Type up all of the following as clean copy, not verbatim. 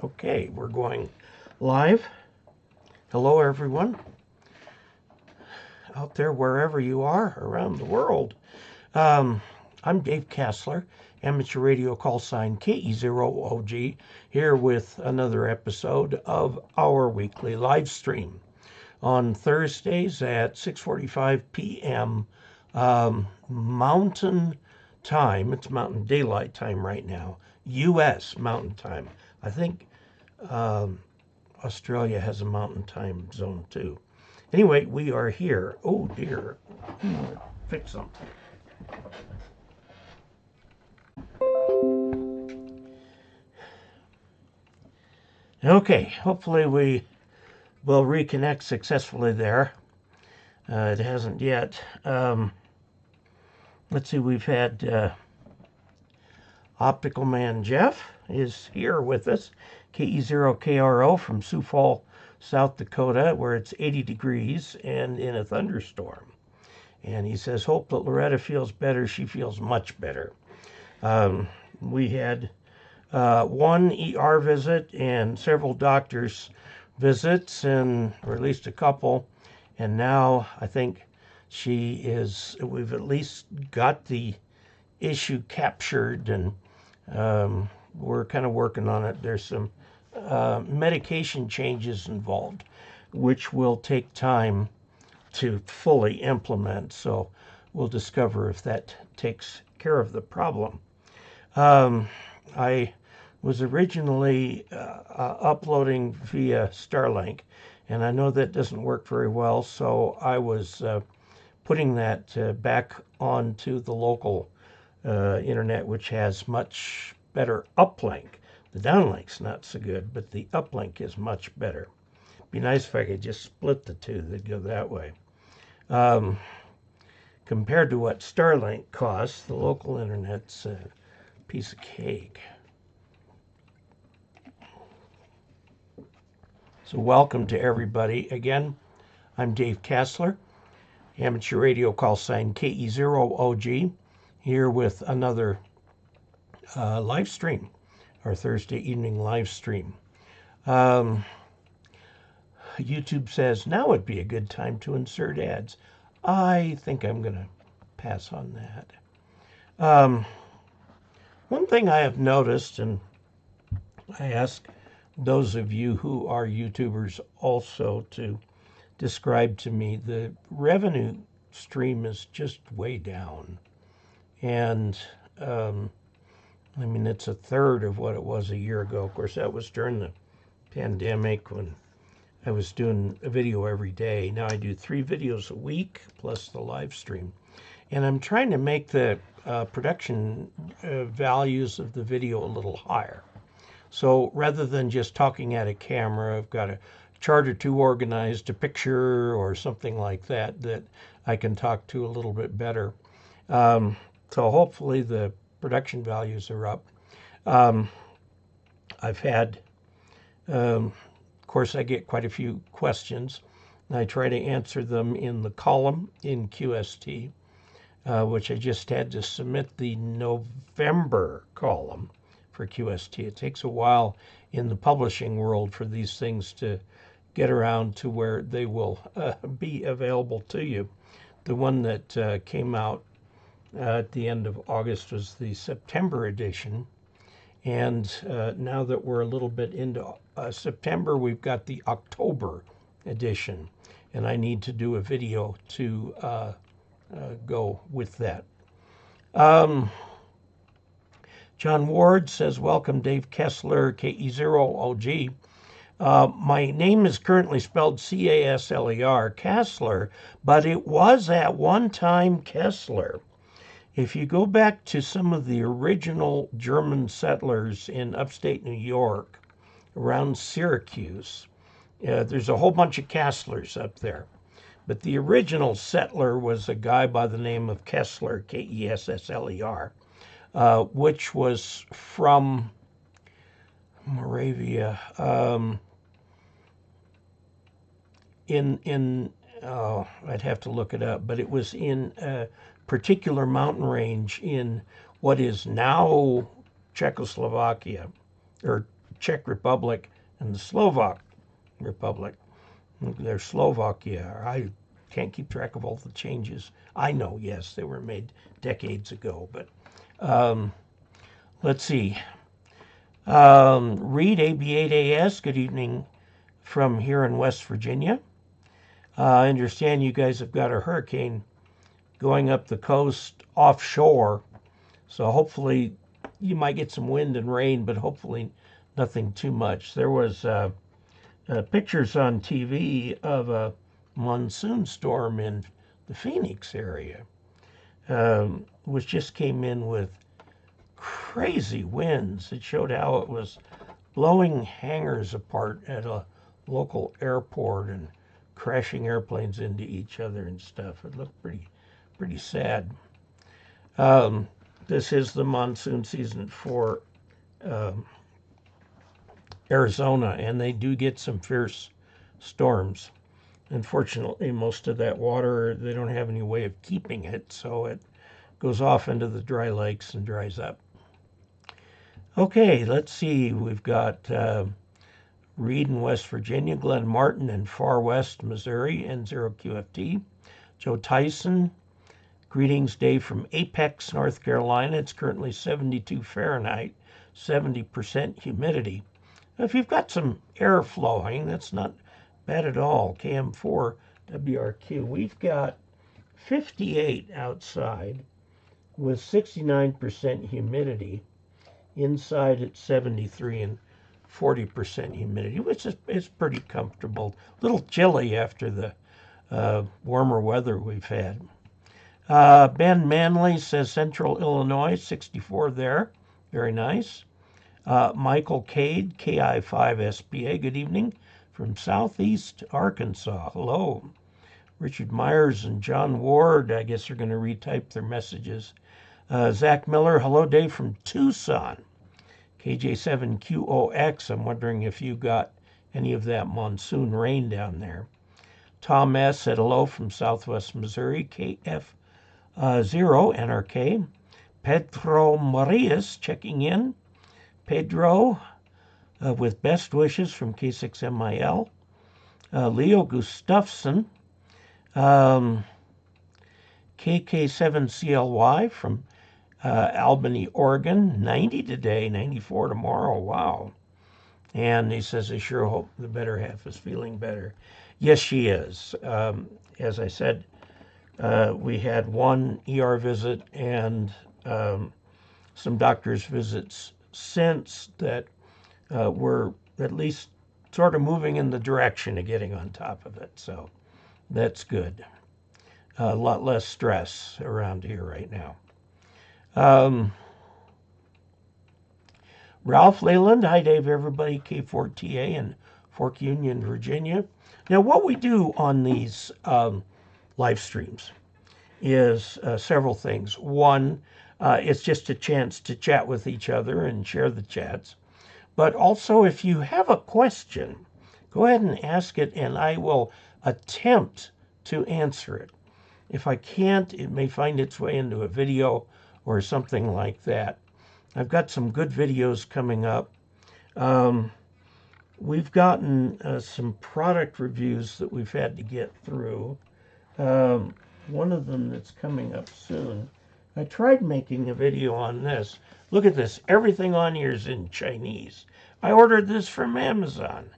Okay, we're going live. Hello, everyone out there, wherever you are around the world. I'm Dave Casler, amateur radio call sign KE0OG, here with another episode of our weekly live stream on Thursdays at 6:45 p.m. Mountain Time. It's Mountain Daylight Time right now. U.S. Mountain Time. I think Australia has a Mountain Time zone too. Anyway, we are here. Oh dear. Fix something. Okay, hopefully we will reconnect successfully there. It hasn't yet. Let's see, we've had Optical Man Jeff is here with us. KE0KRO from Sioux Falls, South Dakota, where it's 80 degrees and in a thunderstorm. And he says, hope that Loretta feels better. She feels much better. We had one ER visit and several doctors' visits, or at least a couple. And now I think we've at least got the issue captured, and we're kind of working on it. There's some medication changes involved, which will take time to fully implement. So we'll discover if that takes care of the problem. I was originally uploading via Starlink, and I know that doesn't work very well, so I was putting that back onto the local internet, which has much better uplink. The downlink's not so good, but the uplink is much better. Be nice if I could just split the two. They'd go that way. Compared to what Starlink costs, the local internet's a piece of cake. So welcome to everybody. Again, I'm Dave Casler, amateur radio call sign KE0OG, here with another live stream, our Thursday evening live stream. YouTube says now would be a good time to insert ads. I think I'm going to pass on that. One thing I have noticed, and I ask those of you who are YouTubers also to describe to me, the revenue stream is just way down. And I mean, it's a third of what it was a year ago. Of course, that was during the pandemic when I was doing a video every day. Now I do 3 videos a week plus the live stream. And I'm trying to make the production values of the video a little higher. So rather than just talking at a camera, I've got a chart or two organized, a picture or something like that I can talk to a little bit better. So hopefully the production values are up. I've had, of course, I get quite a few questions, and I try to answer them in the column in QST, which I just had to submit the November column for QST. It takes a while in the publishing world for these things to get around to where they will be available to you. The one that came out at the end of August was the September edition. And now that we're a little bit into September, we've got the October edition. And I need to do a video to go with that. John Ward says, welcome, Dave Casler, KE0OG. My name is currently spelled C-A-S-L-E-R, Casler, but it was at one time Kessler. If you go back to some of the original German settlers in upstate New York, around Syracuse, there's a whole bunch of Casslers up there. But the original settler was a guy by the name of Kessler, K-E-S-S-L-E-R, which was from Moravia. I'd have to look it up, but it was in a particular mountain range in what is now Czechoslovakia, or Czech Republic and the Slovak Republic. They're Slovakia. I can't keep track of all the changes. I know, yes, they were made decades ago, but let's see. Reed, AB8AS, good evening from here in West Virginia. I understand you guys have got a hurricane going up the coast offshore, so hopefully you might get some wind and rain, but hopefully nothing too much. There was pictures on TV of a monsoon storm in the Phoenix area, which just came in with crazy winds. It showed how it was blowing hangars apart at a local airport and crashing airplanes into each other and stuff. It looked pretty sad. This is the monsoon season for Arizona, and they do get some fierce storms. Unfortunately, most of that water, they don't have any way of keeping it, so it goes off into the dry lakes and dries up. Okay, let's see. We've got Reed in West Virginia, Glenn Martin in Far West Missouri, N0QFT. Joe Tyson, greetings, Dave, from Apex, North Carolina. It's currently 72 Fahrenheit, 70% humidity. If you've got some air flowing, that's not bad at all. KM4 WRQ. We've got 58 outside with 69% humidity. Inside it's 73 and 40% humidity, which is pretty comfortable. A little chilly after the warmer weather we've had. Ben Manley says Central Illinois, 64 there. Very nice. Michael Cade, KI5SPA, good evening from Southeast Arkansas. Hello. Richard Myers and John Ward, I guess are going to retype their messages. Zach Miller, hello, Dave, from Tucson. KJ7QOX, I'm wondering if you got any of that monsoon rain down there. Tom S. said hello from Southwest Missouri, KF0NRK. Pedro Marias checking in. Pedro with best wishes from K6MIL. Leo Gustafson. KK7CLY from Albany, Oregon. 90 today, 94 tomorrow. Wow. And he says, I sure hope the better half is feeling better. Yes, she is. As I said, we had one ER visit and some doctor's visits since that were at least sort of moving in the direction of getting on top of it. So that's good. A lot less stress around here right now. Ralph Leyland, hi Dave, everybody, K4TA in Fork Union, Virginia. Now, what we do on these live streams is several things. One, it's just a chance to chat with each other and share the chats. But also, if you have a question, go ahead and ask it, and I will attempt to answer it. If I can't, it may find its way into a video or something like that. I've got some good videos coming up. We've gotten some product reviews that we've had to get through. One of them that's coming up soon. I tried making a video on this. Look at this. Everything on here is in Chinese. I ordered this from Amazon.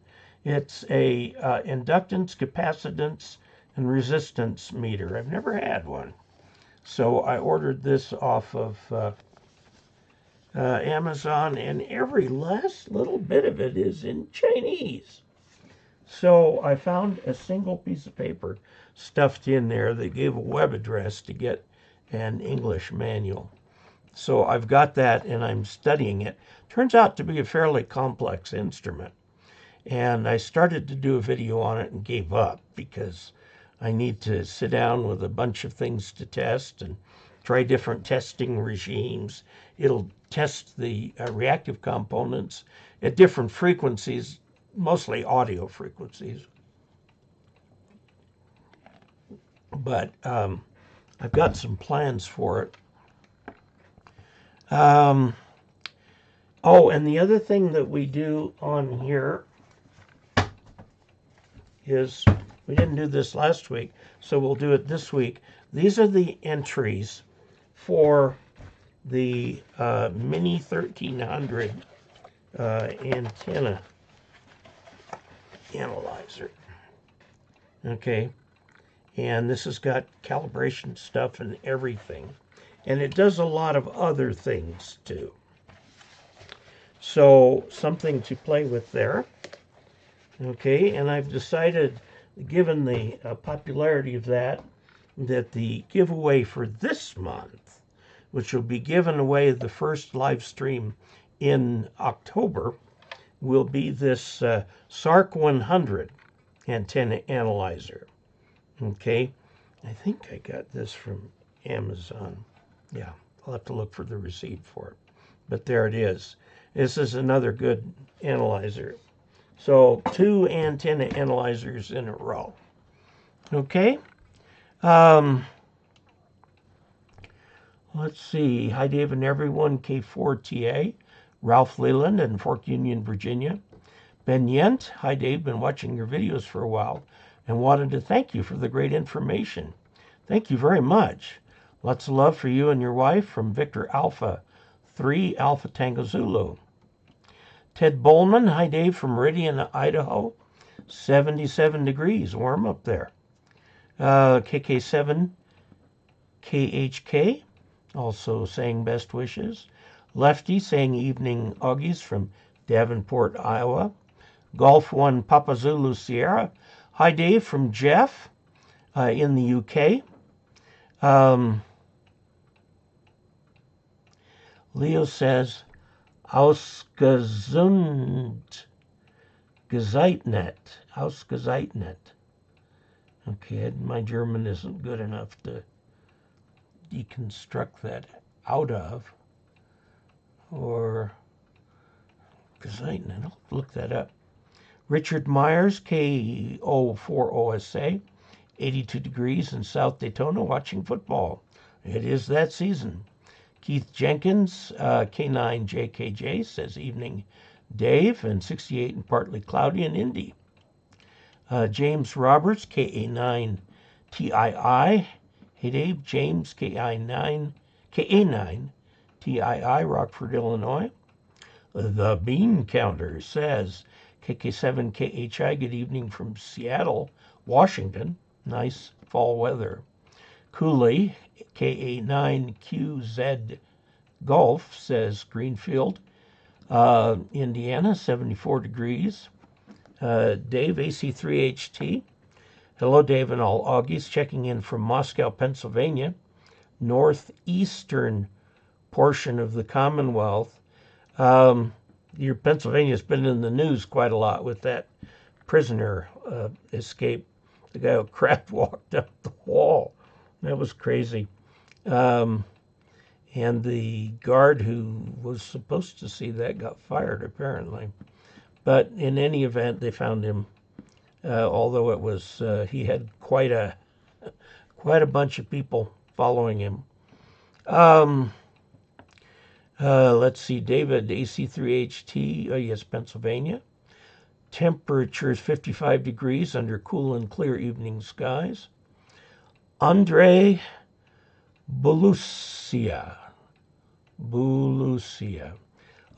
It's a inductance, capacitance, and resistance meter. I've never had one. So I ordered this off of Amazon, and every last little bit of it is in Chinese. So I found a single piece of paper stuffed in there that gave a web address to get an English manual. So I've got that, and I'm studying it. Turns out to be a fairly complex instrument. And I started to do a video on it and gave up because I need to sit down with a bunch of things to test and try different testing regimes. It'll test the reactive components at different frequencies, mostly audio frequencies. But I've got some plans for it. Oh, and the other thing that we do on here is, we didn't do this last week, so we'll do it this week. These are the entries for the Mini 1300 antenna analyzer. Okay, and this has got calibration stuff and everything. And it does a lot of other things too. So something to play with there. Okay, and I've decided, given the popularity of that the giveaway for this month, which will be given away the first live stream in October, will be this SARC 100 antenna analyzer. Okay, I think I got this from Amazon. Yeah, I'll have to look for the receipt for it. But there it is. This is another good analyzer. So 2 antenna analyzers in a row. Okay. Let's see. Hi, Dave and everyone. K4TA. Ralph Leland in Fork Union, Virginia. Ben Yent. Hi, Dave. Been watching your videos for a while and wanted to thank you for the great information. Thank you very much. Lots of love for you and your wife from Victor Alpha 3 Alpha Tango Zulu. Ted Bowman. Hi, Dave, from Meridian, Idaho. 77 degrees. Warm up there. KK7 KHK. Also saying best wishes. Lefty saying evening Augies from Davenport, Iowa. Golf 1 Papa Zulu Sierra. Hi, Dave, from Jeff in the UK. Leo says, Ausgesund Gezeitnet. Ausgezeitnet. Okay, my German isn't good enough to deconstruct that out of. Or Gezeitnet. I'll look that up. Richard Myers, KE0OG, 82 degrees in South Daytona, watching football. It is that season. Keith Jenkins, K9JKJ, says evening Dave, and 68 and partly cloudy in Indy. James Roberts, KA9TII. Hey Dave, James, KA9TII, Rockford, Illinois. The Bean Counter says, KK7KHI, good evening from Seattle, Washington. Nice fall weather. Cooley, KA9QZ Golf, says Greenfield, Indiana, 74 degrees. Dave, AC3HT. Hello, Dave and all Augies, checking in from Moscow, Pennsylvania, northeastern portion of the Commonwealth. Your Pennsylvania's been in the news quite a lot with that prisoner escape. The guy who crab walked up the wall. That was crazy. And the guard who was supposed to see that got fired, apparently. But in any event, they found him. Although it was, he had quite a bunch of people following him. Let's see, David, AC3HT, yes, Pennsylvania. Temperatures 55 degrees under cool and clear evening skies. Andre Bulusia.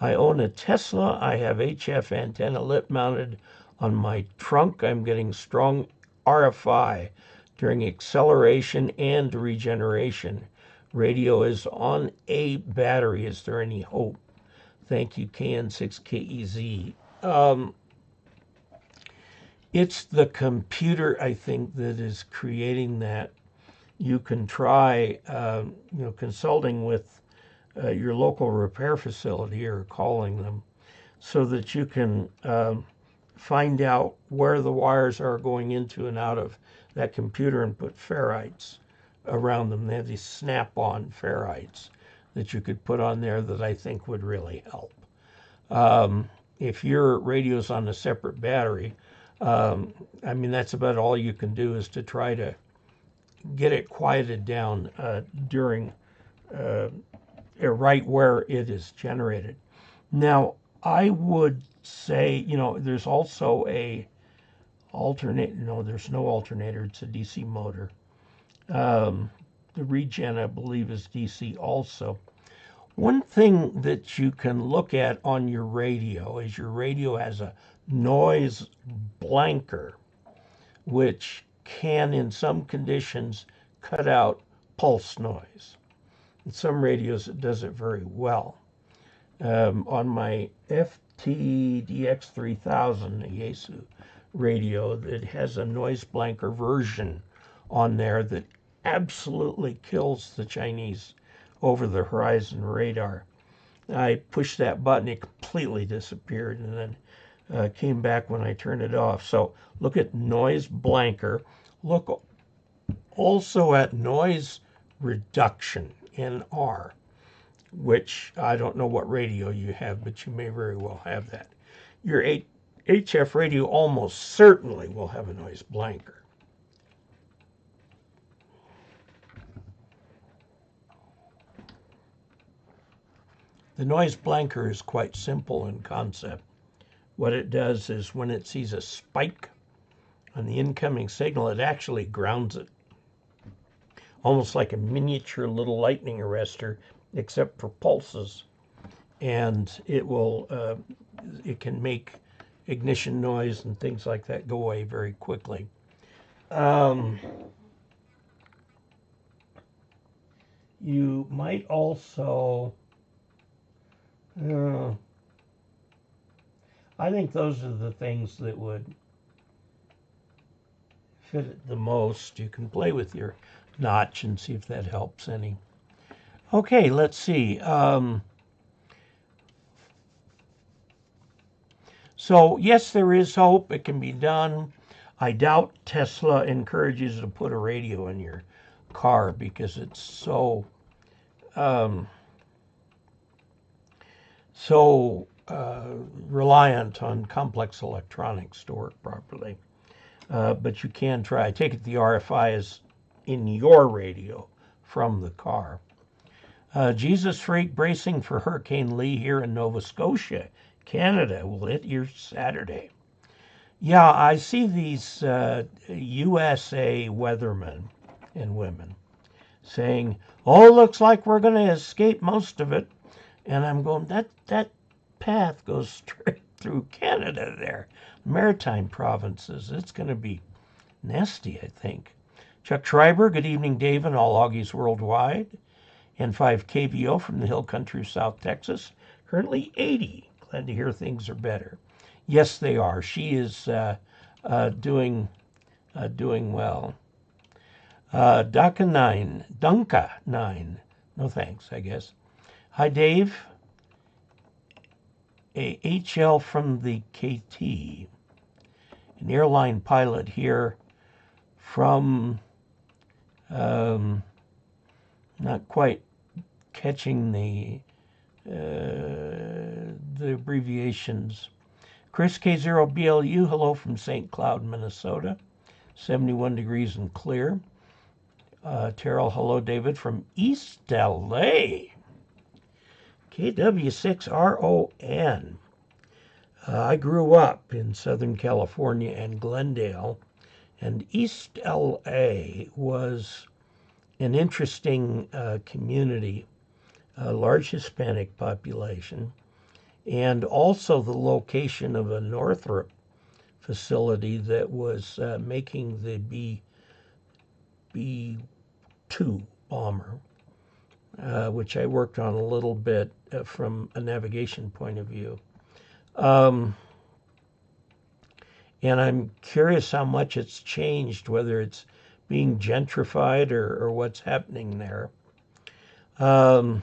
I own a Tesla. I have HF antenna lip mounted on my trunk. I'm getting strong RFI during acceleration and regeneration. Radio is on a battery. Is there any hope? Thank you, KN6KEZ. It's the computer, I think, that is creating that. You can try, consulting with your local repair facility or calling them so that you can find out where the wires are going into and out of that computer and put ferrites around them. They have these snap-on ferrites that you could put on there that I think would really help. If your radio's on a separate battery, that's about all you can do is to try to get it quieted down during right where it is generated. Now, I would say, there's also there's no alternator, it's a DC motor. The regen, I believe, is DC also. One thing that you can look at on your radio is your radio has a noise blanker, which can, in some conditions, cut out pulse noise. In some radios, it does it very well. On my FTDX3000, a Yaesu radio, that has a noise blanker version on there that absolutely kills the Chinese over-the-horizon radar. I pushed that button, it completely disappeared, and then came back when I turned it off. So look at noise blanker. Look also at noise reduction, NR, which I don't know what radio you have, but you may very well have that. Your HF radio almost certainly will have a noise blanker. The noise blanker is quite simple in concept. What it does is when it sees a spike on the incoming signal, it actually grounds it. Almost like a miniature little lightning arrestor, except for pulses. And it can make ignition noise and things like that go away very quickly. You might also, I think those are the things that would fit it the most. You can play with your notch and see if that helps any. Okay, let's see. So, yes, there is hope. It can be done. I doubt Tesla encourages you to put a radio in your car because it's so reliant on complex electronics to work properly. But you can try. I take it the RFI is in your radio from the car. Jesus Freak bracing for Hurricane Lee here in Nova Scotia, Canada. Will hit here Saturday. Yeah, I see these USA weathermen and women saying, "Oh, looks like we're going to escape most of it." And I'm going, that path goes straight through Canada there. Maritime provinces. It's going to be nasty, I think. Chuck Schreiber, good evening, Dave, and all Augies worldwide. And 5 KVO from the hill country of South Texas. Currently 80. Glad to hear things are better. Yes, they are. She is doing well. Dunka 9. No thanks, I guess. Hi, Dave. A HL from the KT. An airline pilot here from, not quite catching the abbreviations. Chris KE0OG, hello from St. Cloud, Minnesota. 71 degrees and clear. Terrell, hello, David, from East Deley. KW6RON. I grew up in Southern California and Glendale, and East LA was an interesting community, a large Hispanic population, and also the location of a Northrop facility that was making the B-2 bomber, which I worked on a little bit from a navigation point of view. And I'm curious how much it's changed, whether it's being gentrified or what's happening there. From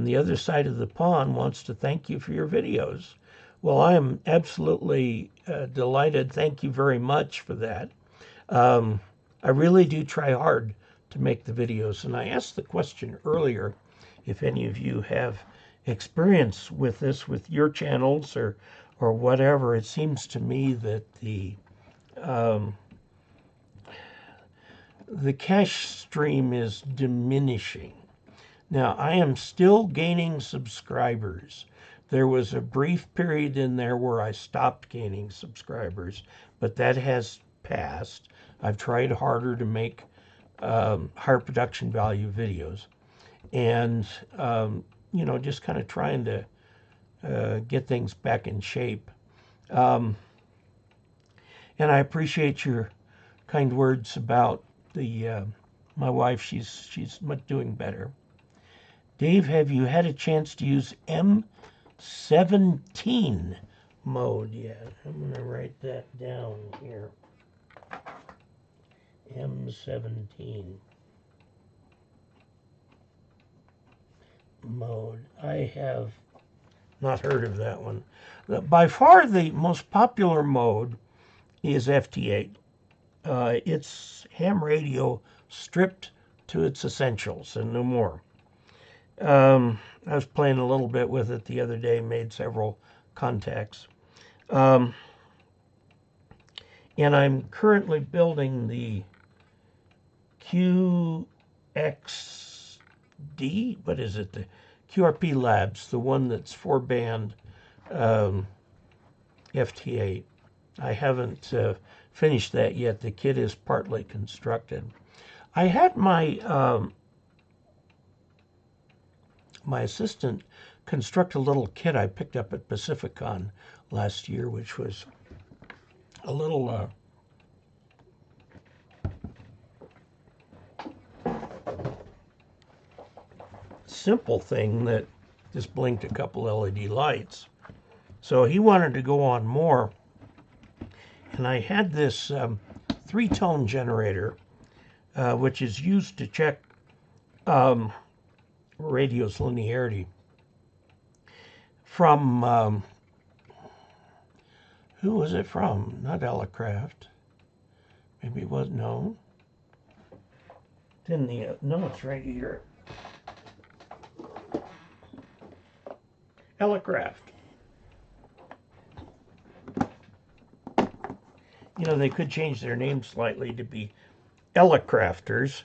the other side of the pond wants to thank you for your videos. Well, I am absolutely delighted. Thank you very much for that. I really do try hard to make the videos. And I asked the question earlier, if any of you have experience with this, with your channels or whatever. It seems to me that the cash stream is diminishing. Now, I am still gaining subscribers. There was a brief period in there where I stopped gaining subscribers, but that has passed. I've tried harder to make higher production value videos, and just kind of trying to get things back in shape. And I appreciate your kind words about my wife. She's doing better. Dave, have you had a chance to use M17 mode yet? I'm going to write that down here. M17 mode. I have not heard of that one. By far the most popular mode is FT8. It's ham radio stripped to its essentials and no more. I was playing a little bit with it the other day, made several contacts. And I'm currently building the QXD, what is it? The QRP Labs, the one that's 4-band FT8. I haven't finished that yet. The kit is partly constructed. I had my my assistant construct a little kit I picked up at Pacificon last year, which was a little simple thing that just blinked a couple LED lights. So he wanted to go on more, and I had this 3-tone generator, which is used to check radio's linearity from who was it from? Not Elecraft. Maybe it was, no. Didn't the no, it's right here. Elecraft. You know, they could change their name slightly to be Elecrafters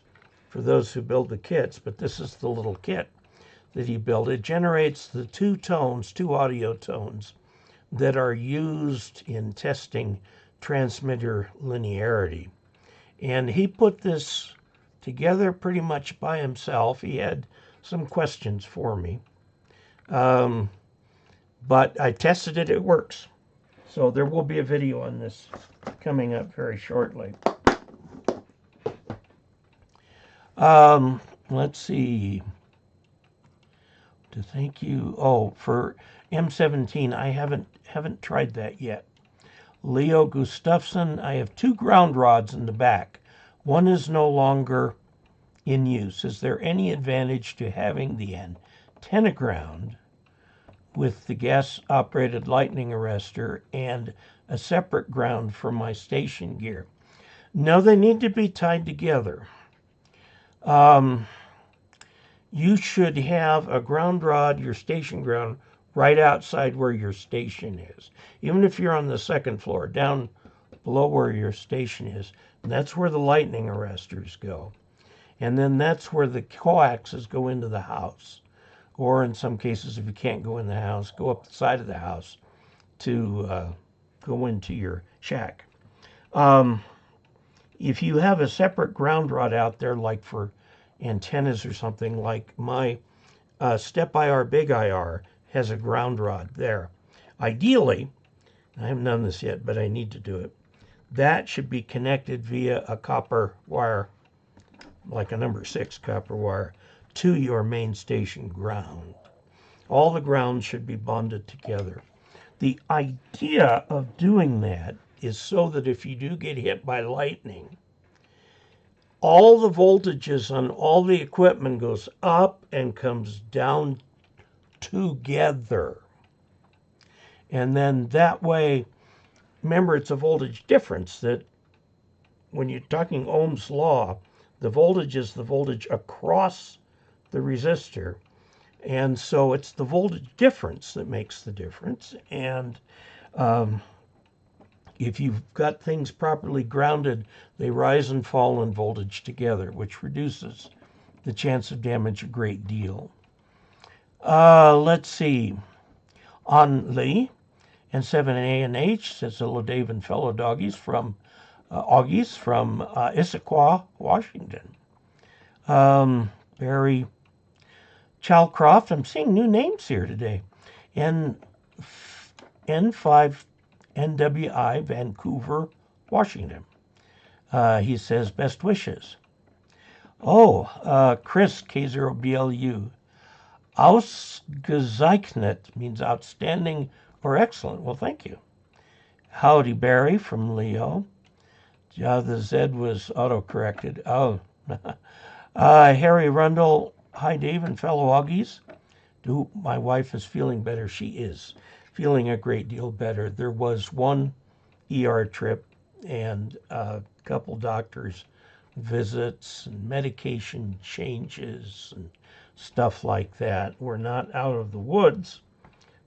for those who build the kits, but this is the little kit that he built. It generates the 2 tones, 2 audio tones that are used in testing transmitter linearity. And he put this together pretty much by himself. He had some questions for me. But I tested it, it works. So there will be a video on this coming up very shortly. Let's see. To thank you. Oh, for M17, I haven't tried that yet. Leo Gustafson, I have 2 ground rods in the back. One is no longer in use. Is there any advantage to having the antenna ground with the gas-operated lightning arrestor and a separate ground for my station gear? No, they need to be tied together. You should have a ground rod, your station ground, right outside where your station is. Even if you're on the 2nd floor, down below where your station is. And that's where the lightning arresters go. And then that's where the coaxes go into the house. Or in some cases, if you can't go in the house, go up the side of the house to go into your shack. If you have a separate ground rod out there, like for antennas or something, like my Step IR Big IR has a ground rod there. Ideally, I haven't done this yet, but I need to do it. That should be connected via a copper wire, like a number 6 copper wire, to your main station ground. All the grounds should be bonded together. The idea of doing that is so that if you do get hit by lightning, all the voltages on all the equipment goes up and comes down together. And then that way, remember, it's a voltage difference that when you're talking Ohm's law, the voltage is the voltage across the resistor. And so it's the voltage difference that makes the difference. And if you've got things properly grounded, they rise and fall in voltage together, which reduces the chance of damage a great deal. Let's see. On Lee and 7A&H says hello, Dave and fellow doggies from Issaquah, Washington. Barry Chalcroft, I'm seeing new names here today. N5NWI, Vancouver, Washington. He says best wishes. Chris, K0BLU. Ausgezeichnet means outstanding or excellent. Well, thank you. Howdy, Barry from Leo. Yeah, the Z was auto-corrected. Oh. Harry Rundle. Hi, Dave and fellow Augies. My wife is feeling better. She is feeling a great deal better. There was one ER trip and a couple doctors' visits and medication changes and stuff like that. We're not out of the woods,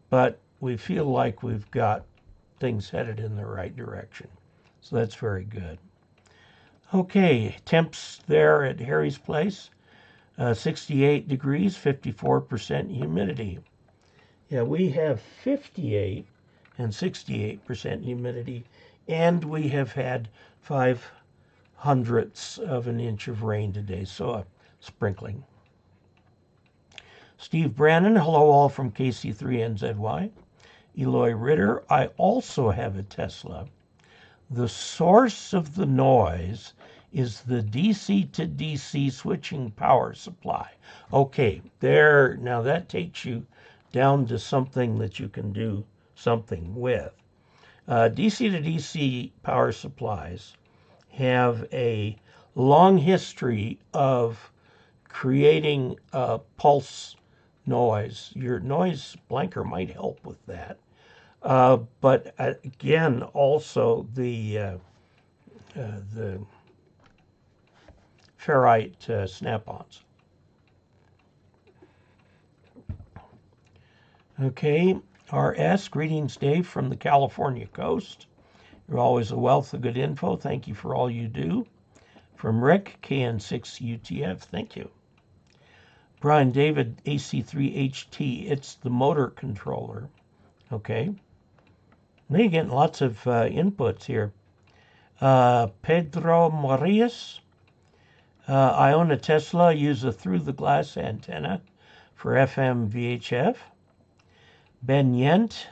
but we feel like we've got things headed in the right direction. So that's very good. Okay, temps there at Harry's place, 68 degrees, 54% humidity. Yeah, we have 58 and 68% humidity, and we have had 0.05 of an inch of rain today, so a sprinkling. Steve Brannon, hello all from KC3NZY. Eloy Ritter, I also have a Tesla. The source of the noise is the DC to DC switching power supply. Okay, now that takes you down to something that you can do something with. DC to DC power supplies have a long history of creating a pulse noise. Your noise blanker might help with that. But again, also the ferrite snap-ons. Okay, RS, greetings, Dave, from the California coast. You're always a wealth of good info. Thank you for all you do. From Rick, KN6UTF, thank you. Brian David, AC3HT, it's the motor controller. Okay. Now you're getting lots of inputs here. Pedro Marias, I own a Tesla, use a through-the-glass antenna for FM VHF. Ben Yent,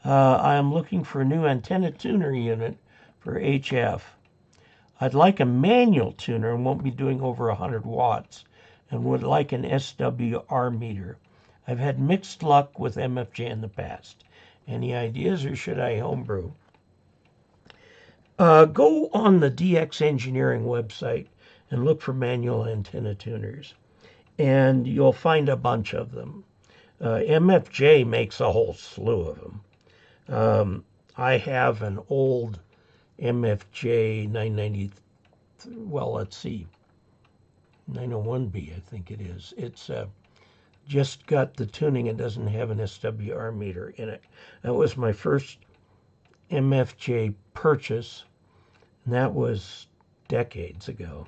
I am looking for a new antenna tuner unit for HF. I'd like a manual tuner and won't be doing over 100 watts and would like an SWR meter. I've had mixed luck with MFJ in the past. Any ideas, or should I homebrew? Go on the DX Engineering website and look for manual antenna tuners, and you'll find a bunch of them. MFJ makes a whole slew of them. I have an old MFJ 990, well, let's see, 901B, I think it is. It's just got the tuning and doesn't have an SWR meter in it. That was my first MFJ purchase, and that was decades ago.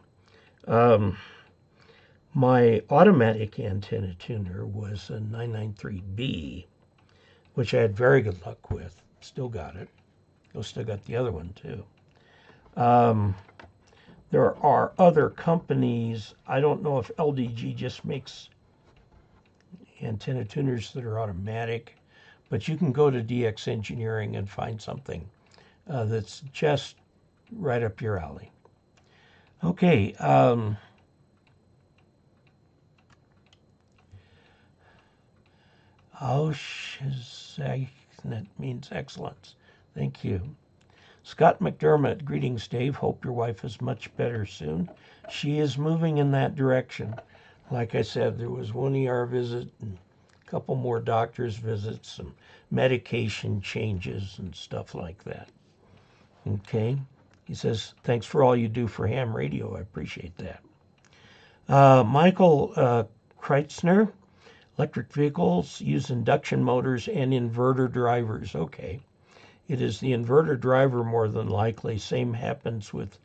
My automatic antenna tuner was a 993B, which I had very good luck with. Still got it. I still got the other one too. There are other companies. I don't know if LDG just makes antenna tuners that are automatic, but you can go to DX Engineering and find something that's just right up your alley. Okay. That means excellence. Thank you. Scott McDermott, greetings, Dave. Hope your wife is much better soon. She is moving in that direction. Like I said, there was one ER visit and a couple more doctor's visits, some medication changes and stuff like that. Okay. He says, thanks for all you do for ham radio. I appreciate that. Michael Kreitzner, electric vehicles use induction motors and inverter drivers. Okay. It is the inverter driver more than likely. Same happens with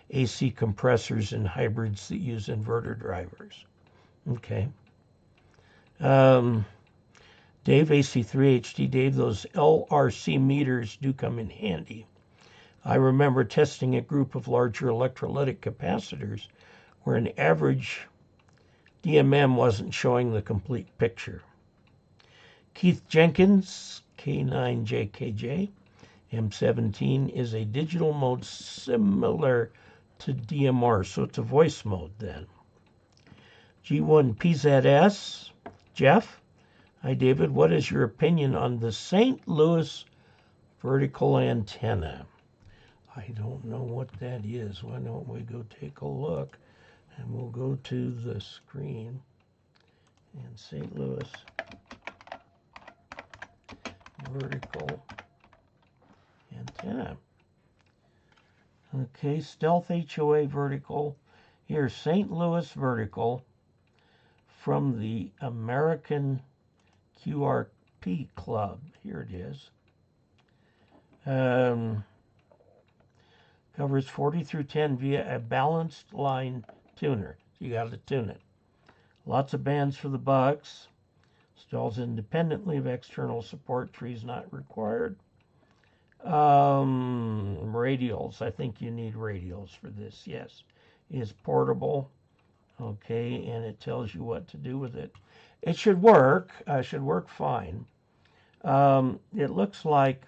AC compressors and hybrids that use inverter drivers. Okay. Dave, AC3HD, Dave, those LRC meters do come in handy. I remember testing a group of larger electrolytic capacitors where an average DMM wasn't showing the complete picture. Keith Jenkins, K9JKJ, M17 is a digital mode similar to DMR, so it's a voice mode then. G1PZS, Jeff. Hi, David. What is your opinion on the St. Louis vertical antenna? I don't know what that is. Why don't we go take a look? And we'll go to the screen. And St. Louis vertical antenna. Okay, Stealth HOA vertical. Here's St. Louis vertical from the American QRP Club. Here it is. Covers 40 through 10 via a balanced line tuner. So you got to tune it. Lots of bands for the bucks. Installs independently of external support. Trees not required. Radials. I think you need radials for this. Yes. Is portable. Okay, and it tells you what to do with it. It should work. Should work fine. It looks like,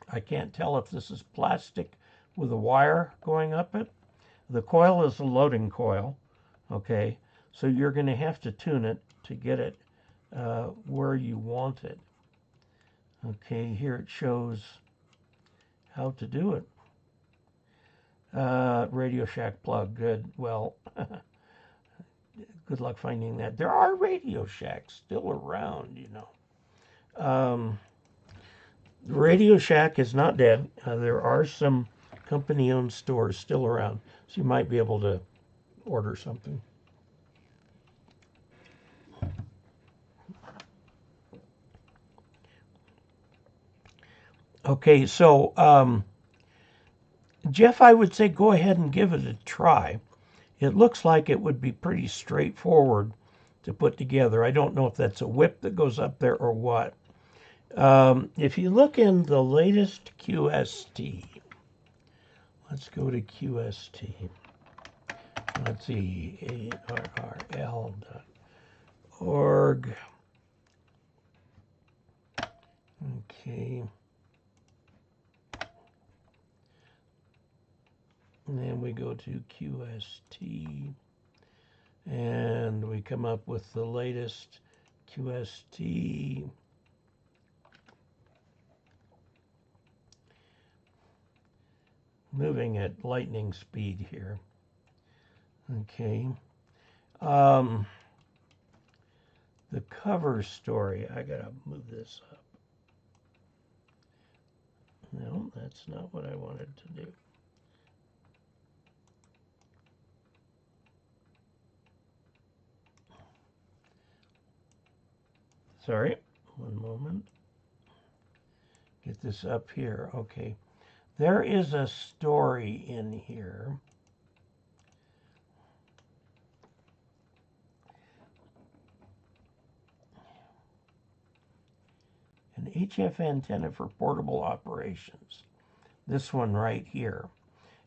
I can't tell if this is plastic with a wire going up it. The coil is a loading coil. Okay, so you're going to have to tune it to get it where you want it. Okay, here it shows how to do it. Radio Shack plug, good. Well, good luck finding that. There are Radio Shacks still around, you know. Radio Shack is not dead. There are some company-owned stores still around, so you might be able to order something. Okay, so Jeff, I would say go ahead and give it a try. It looks like it would be pretty straightforward to put together. I don't know if that's a whip that goes up there or what. If you look in the latest QST, let's go to QST. Let's see, arrl.org. Okay. And then we go to QST, and we come up with the latest QST. Moving at lightning speed here. Okay. The cover story, I gotta move this up. No, that's not what I wanted to do. Sorry, one moment. Get this up here. Okay. There is a story in here. An HF antenna for portable operations. This one right here.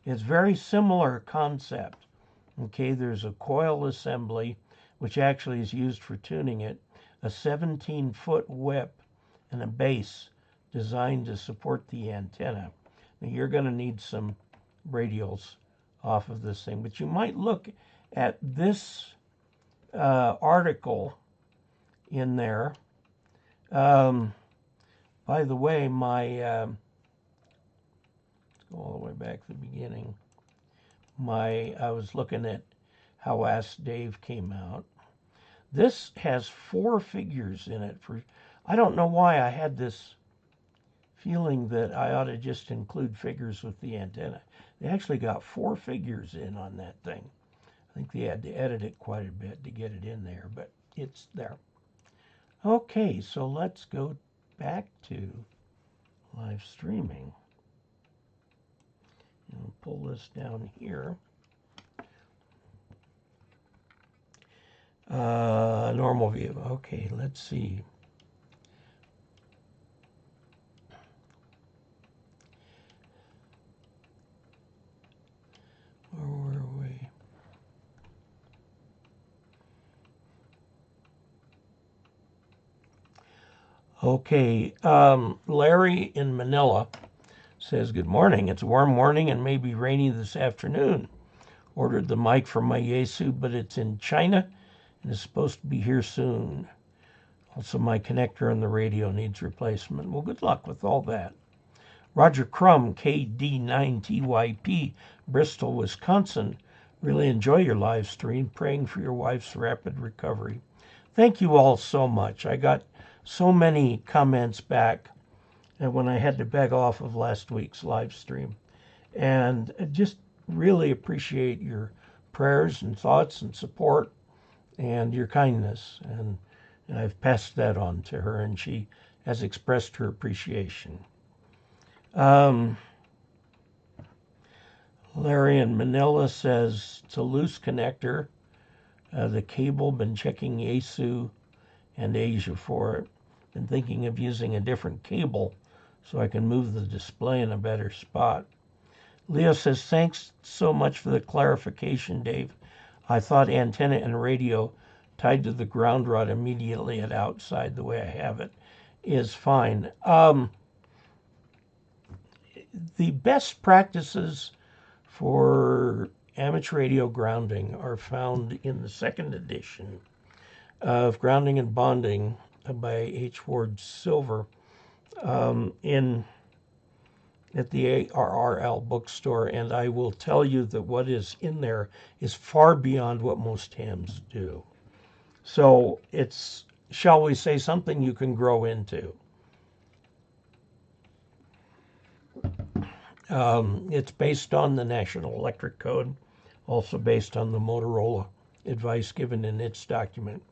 It's very similar concept. Okay, there's a coil assembly, which actually is used for tuning it, a 17-foot whip, and a base designed to support the antenna. Now you're going to need some radials off of this thing, but you might look at this article in there. By the way, let's go all the way back to the beginning. I was looking at how Ask Dave came out. This has 4 figures in it. I don't know why I had this feeling that I ought to just include figures with the antenna. They actually got 4 figures in on that thing. I think they had to edit it quite a bit to get it in there, but it's there. Okay, so let's go back to live streaming. I'll pull this down here. Normal view. Okay, let's see. Where were we? Okay, Larry in Manila says, good morning. It's a warm morning and maybe rainy this afternoon. Ordered the mic from my Yaesu, but it's in China and is supposed to be here soon. Also, my connector on the radio needs replacement. Well, good luck with all that. Roger Crum, KD9TYP, Bristol, Wisconsin. Really enjoy your live stream. Praying for your wife's rapid recovery. Thank you all so much. I got so many comments back when I had to beg off of last week's live stream. And just really appreciate your prayers and thoughts and support and your kindness. And I've passed that on to her, and she has expressed her appreciation. Larry in Manila says, it's a loose connector. The cable, been checking Yaesu and Asia for it. Been thinking of using a different cable so I can move the display in a better spot. Leo says, thanks so much for the clarification, Dave. I thought antenna and radio tied to the ground rod immediately at outside, the way I have it, is fine. The best practices for amateur radio grounding are found in the second edition of Grounding and Bonding by H. Ward Silver at the ARRL bookstore, and I will tell you that what is in there is far beyond what most hams do. So it's, shall we say, something you can grow into. It's based on the National Electric Code, also based on the Motorola advice given in its document.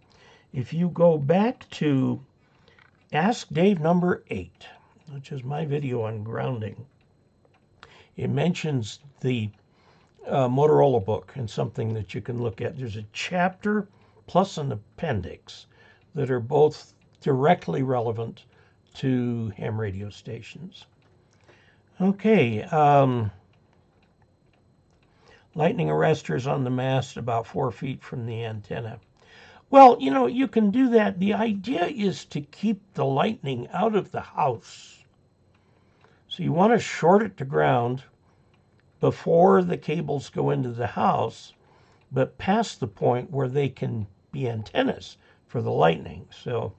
If you go back to Ask Dave number 8, which is my video on grounding, it mentions the Motorola book and something that you can look at. There's a chapter plus an appendix that are both directly relevant to ham radio stations. Okay, lightning arresters on the mast about 4 feet from the antenna. Well, you know, you can do that. The idea is to keep the lightning out of the house. So you want to short it to ground before the cables go into the house, but past the point where they can be antennas for the lightning. So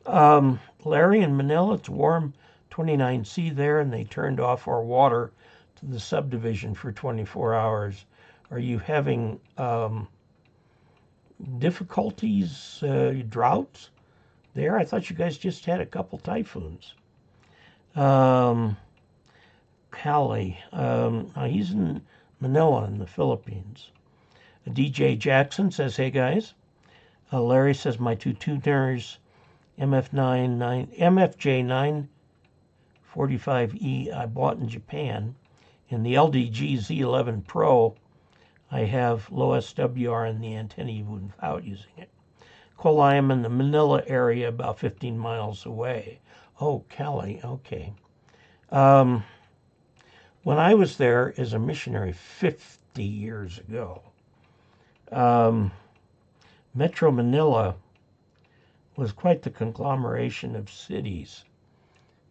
Larry in Manila, it's warm 29C there, and they turned off our water to the subdivision for 24 hours. Are you having difficulties, droughts there? I thought you guys just had a couple typhoons. Cali, he's in Manila in the Philippines. DJ Jackson says, hey guys. Larry says, my two tuners, MFJ 945E, I bought in Japan. In the LDG Z11 Pro, I have low SWR in the antenna even without using it. Cole, I am in the Manila area about 15 miles away. Oh, Cali, okay. When I was there as a missionary 50 years ago, Metro Manila was quite the conglomeration of cities.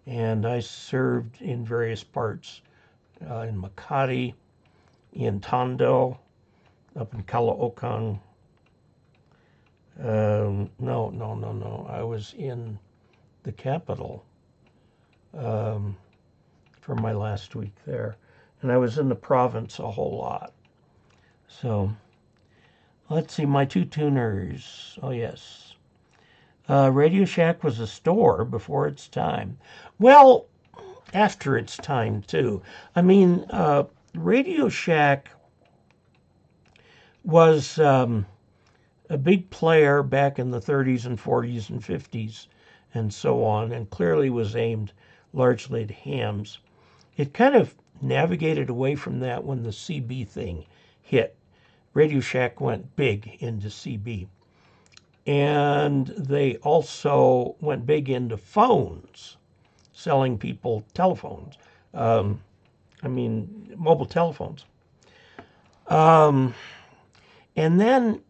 And I served in various parts, in Makati, in Tondo, up in Caloocan. No. I was in the capital for my last week there. And I was in the province a whole lot. So, let's see, my two tuners. Oh, yes. Radio Shack was a store before its time. Well, after its time, too. I mean, Radio Shack was a big player back in the 30s and 40s and 50s and so on, and clearly was aimed largely at hams. It kind of navigated away from that when the CB thing hit. Radio Shack went big into CB. And they also went big into phones, selling people telephones. Mobile telephones. And then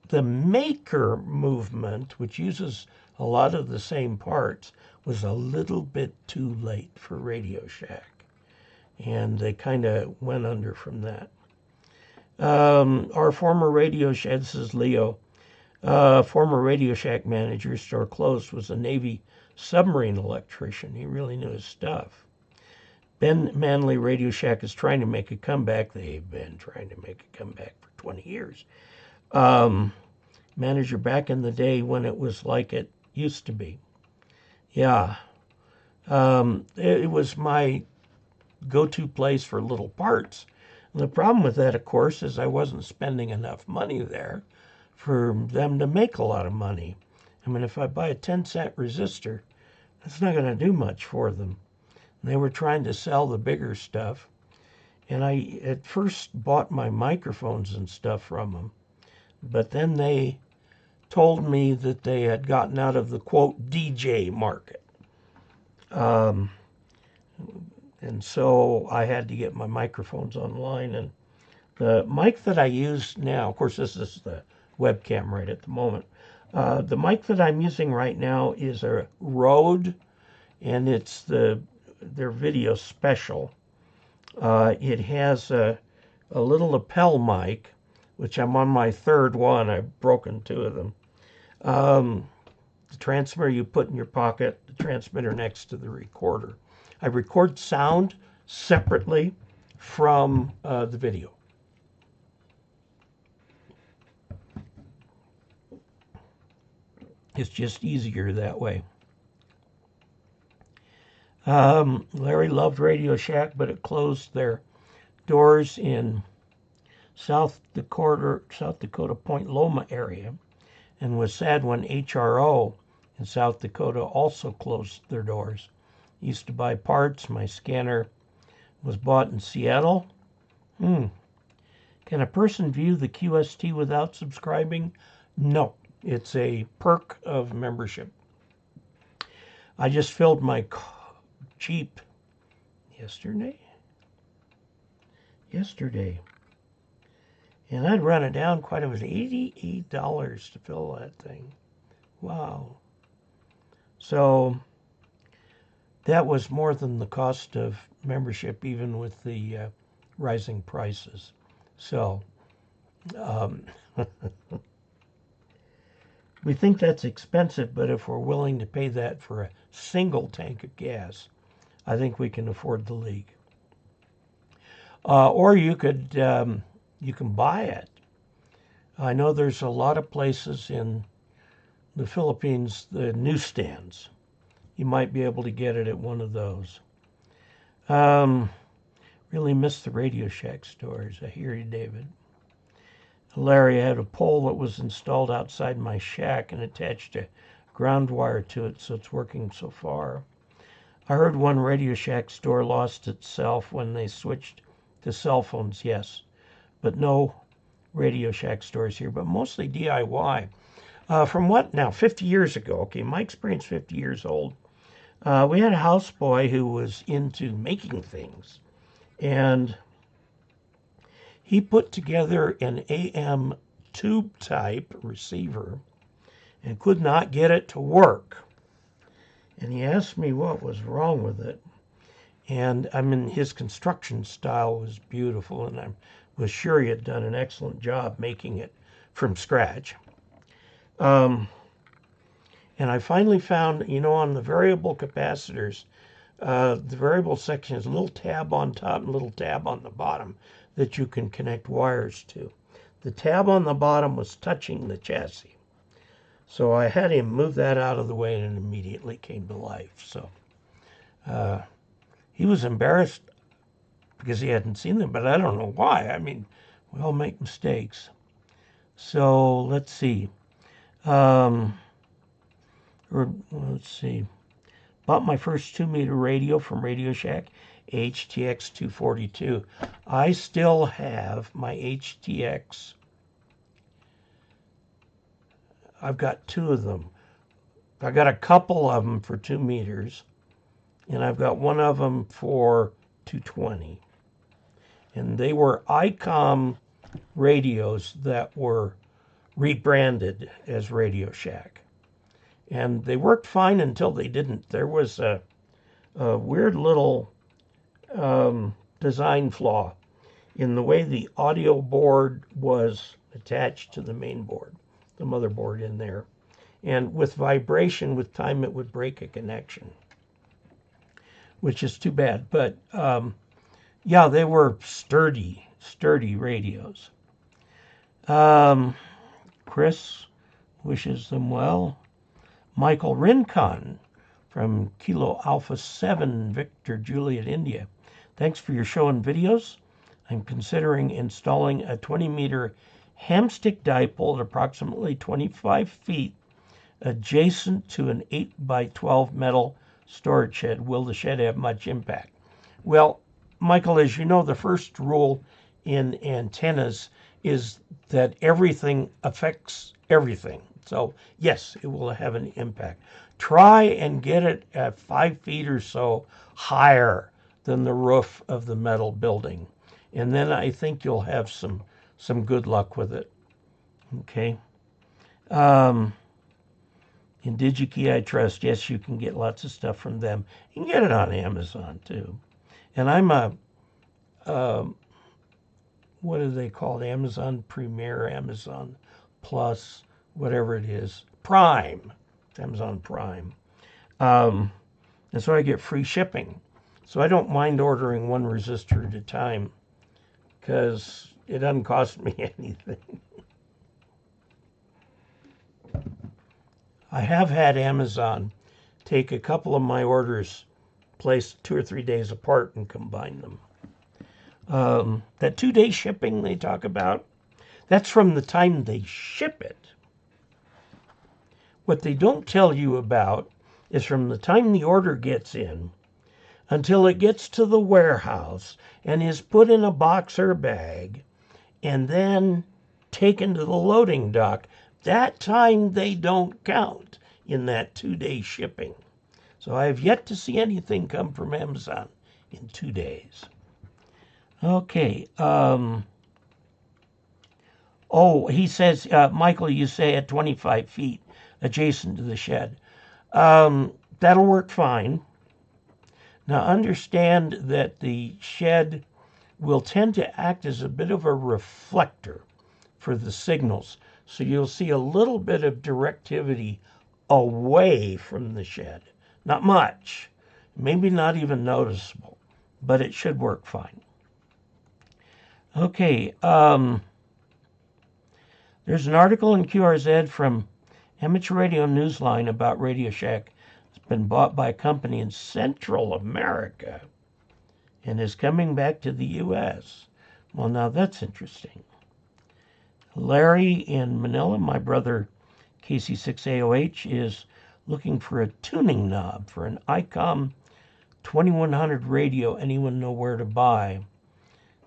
the maker movement, which uses a lot of the same parts, was a little bit too late for Radio Shack. And they kind of went under from that. Our former Radio Shack, this is Leo, former Radio Shack manager, store closed, was a Navy submarine electrician. He really knew his stuff. Ben Manley Radio Shack is trying to make a comeback. They've been trying to make a comeback for 20 years. Manager back in the day when it was like it used to be. Yeah. It was my go-to place for little parts. And the problem with that, of course, is I wasn't spending enough money there for them to make a lot of money. I mean, if I buy a 10-cent resistor, that's not going to do much for them. And they were trying to sell the bigger stuff. And I at first bought my microphones and stuff from them. But then they told me that they had gotten out of the, quote, DJ market. And so I had to get my microphones online. And the mic that I use now, of course, this is the webcam right at the moment. The mic that I'm using right now is a Rode, and it's their video special. It has a little lapel mic, which I'm on my third one. I've broken 2 of them. The transmitter you put in your pocket, the transmitter next to the recorder. I record sound separately from the video. It's just easier that way. Larry loved Radio Shack, but it closed their doors in South Dakota Point Loma area, and was sad when HRO in South Dakota also closed their doors. Used to buy parts. My scanner was bought in Seattle. Can a person view the QST without subscribing? No. It's a perk of membership. I just filled my Jeep yesterday. And I'd run it down quite. It was $88 to fill that thing. Wow. So that was more than the cost of membership, even with the rising prices. So we think that's expensive, but if we're willing to pay that for a single tank of gas, I think we can afford the league. Or you can buy it. I know there's a lot of places in the Philippines, the newsstands. You might be able to get it at one of those. Really miss the Radio Shack stores. I hear you, David. Larry, I had a pole that was installed outside my shack and attached a ground wire to it, so it's working so far. I heard one Radio Shack store lost itself when they switched to cell phones, yes. But no Radio Shack stores here, but mostly DIY. From what now, 50 years ago, okay, my experience 50 years old, we had a houseboy who was into making things. And he put together an AM tube type receiver and could not get it to work. And he asked me what was wrong with it. And I mean, his construction style was beautiful, and I was sure he had done an excellent job making it from scratch. And I finally found, on the variable capacitors, the variable section is a little tab on top and a little tab on the bottom that you can connect wires to. The tab on the bottom was touching the chassis. So I had him move that out of the way, and it immediately came to life. So he was embarrassed because he hadn't seen them, but I don't know why. I mean, we all make mistakes. So let's see. Bought my first 2-meter radio from Radio Shack HTX 242. I still have my HTX. I've got two of them. I got a couple of them for 2 meters, and I've got one of them for 220. And they were ICOM radios that were rebranded as Radio Shack. And they worked fine until they didn't. There was a weird little design flaw in the way the audio board was attached to the main board, the motherboard in there. And with vibration, with time, it would break a connection, which is too bad. But yeah, they were sturdy radios. Chris wishes them well. Michael Rincon from Kilo Alpha 7 Victor Juliet India. Thanks for your show and videos. I'm considering installing a 20-meter hamstick dipole at approximately 25 feet adjacent to an 8x12 metal storage shed. Will the shed have much impact? Well, Michael, as you know, the first rule in antennas is that everything affects everything. So yes, it will have an impact. Try and get it at 5 feet or so higher than the roof of the metal building. And then I think you'll have some good luck with it. Okay. In DigiKey I trust. Yes, you can get lots of stuff from them. You can get it on Amazon too. And I'm what are they called? Amazon Premier, Amazon Plus, whatever it is. Prime. It's Amazon Prime. And so I get free shipping. So I don't mind ordering one resistor at a time because it doesn't cost me anything. I have had Amazon take a couple of my orders, place 2 or 3 days apart, and combine them. That 2-day shipping they talk about, that's from the time they ship it. What they don't tell you about is from the time the order gets in until it gets to the warehouse and is put in a box or bag and then taken to the loading dock. That time they don't count in that 2-day shipping. So I have yet to see anything come from Amazon in 2 days. Okay. Oh, he says, Michael, you say at 25 feet adjacent to the shed. That'll work fine. Now understand that the shed will tend to act as a bit of a reflector for the signals. So you'll see a little bit of directivity away from the shed. Not much, maybe not even noticeable, but it should work fine. Okay, there's an article in QRZ from Amateur Radio Newsline about Radio Shack. It's been bought by a company in Central America and is coming back to the U.S. Well, now that's interesting. Larry in Manila, my brother KC6AOH, is looking for a tuning knob for an ICOM 2100 radio. Anyone know where to buy?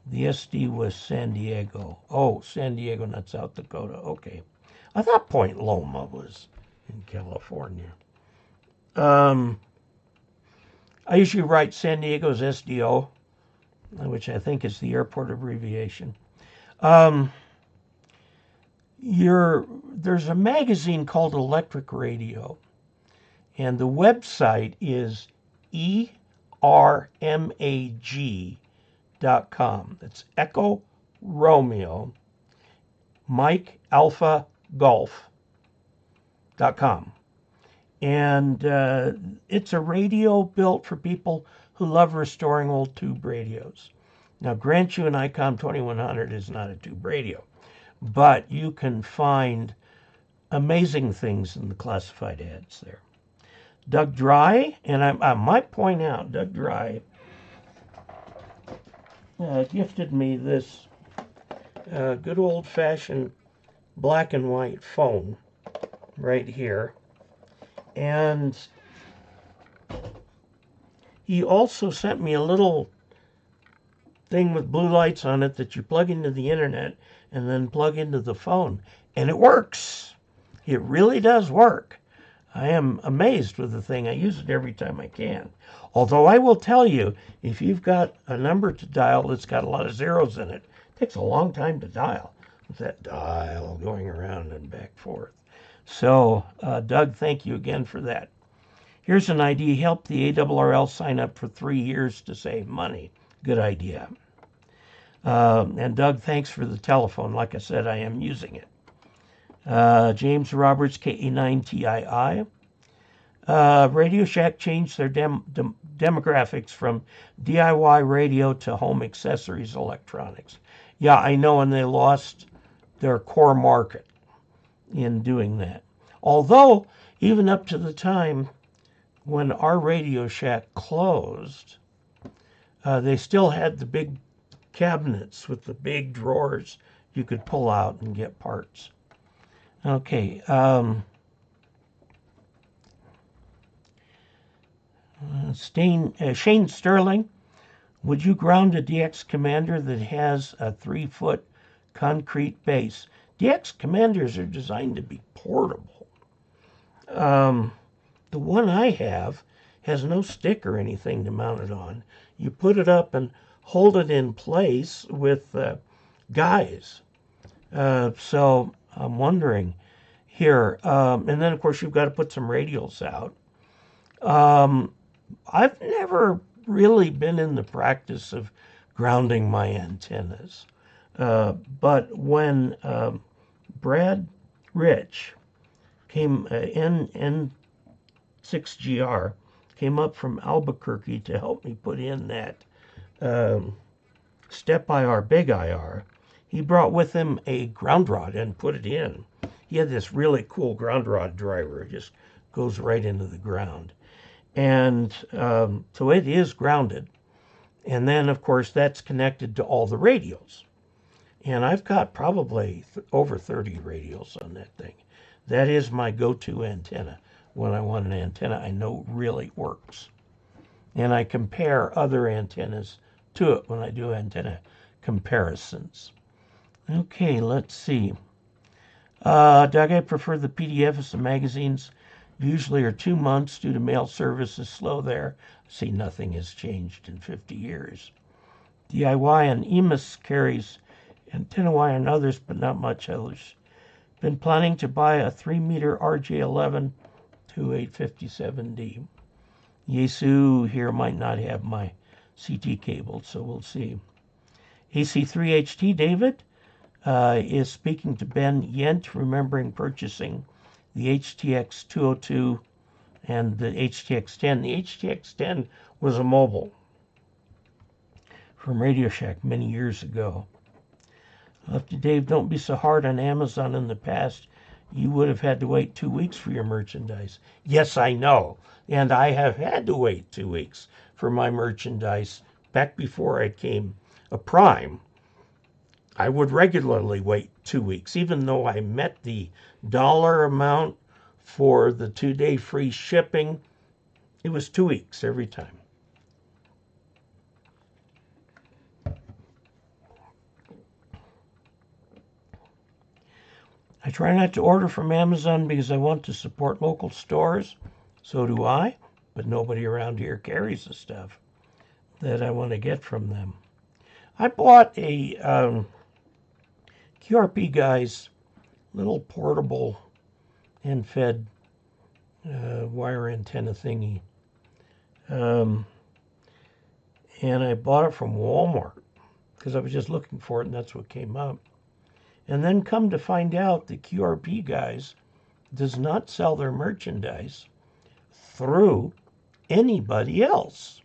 The SD was San Diego. Oh, San Diego, not South Dakota. Okay. I thought Point Loma was in California. I usually write San Diego's SDO, which I think is the airport abbreviation. There's a magazine called Electric Radio, and the website is ermag.com. That's Echo Romeo Mike Alpha Golf.com. And it's a radio built for people who love restoring old tube radios. Now, grant you an ICOM 2100 is not a tube radio, but you can find amazing things in the classified ads there. Doug Dry, and I might point out, Doug Dry gifted me this good old-fashioned black and white phone right here. And he also sent me a little thing with blue lights on it that you plug into the internet and then plug into the phone. And it works. It really does work. I am amazed with the thing. I use it every time I can. Although I will tell you, if you've got a number to dial that's got a lot of zeros in it, it takes a long time to dial. With that dial going around and back forth. So, Doug, thank you again for that. Here's an idea. Help the ARRL sign up for 3 years to save money. Good idea. And Doug, thanks for the telephone. Like I said, I am using it. James Roberts, KE9TII. Radio Shack changed their demographics from DIY radio to home accessories electronics. Yeah, I know, and they lost their core market in doing that. Although, even up to the time when our Radio Shack closed, they still had the big cabinets with the big drawers you could pull out and get parts. Okay. Shane Sterling, would you ground a DX Commander that has a 3-foot concrete base? DX Commanders are designed to be portable. The one I have has no stick or anything to mount it on. You put it up and hold it in place with guys. So I'm wondering here. And then, of course, you've got to put some radials out. I've never really been in the practice of grounding my antennas. But when Brad Rich came, N6GR, came up from Albuquerque to help me put in that step IR, big IR, he brought with him a ground rod and put it in. He had this really cool ground rod driver. It just goes right into the ground. And so it is grounded. And then, of course, that's connected to all the radios. And I've got probably over 30 radios on that thing. That is my go-to antenna when I want an antenna I know really works. And I compare other antennas to it when I do antenna comparisons. Okay, let's see. Doug, I prefer the PDFs. The magazines usually are 2 months due to mail service is slow there. See, nothing has changed in 50 years. DIY and EMIS carries antenna wire and others, but not much others. Been planning to buy a 3-meter RJ11 2857D. Yaesu here might not have my CT cable, so we'll see. AC3HT David is speaking to Ben Yent, remembering purchasing the HTX 202 and the HTX 10. The HTX 10 was a mobile from Radio Shack many years ago. Lefty Dave, don't be so hard on Amazon. In the past, you would have had to wait 2 weeks for your merchandise. Yes, I know. And I have had to wait 2 weeks for my merchandise. Back before I came a Prime, I would regularly wait 2 weeks, even though I met the dollar amount for the 2-day free shipping. It was 2 weeks every time. I try not to order from Amazon because I want to support local stores. So do I, but nobody around here carries the stuff that I want to get from them. I bought a QRP guy's little portable end-fed wire antenna thingy. And I bought it from Walmart because I was just looking for it and that's what came up. And then come to find out the QRP guys does not sell their merchandise through anybody else.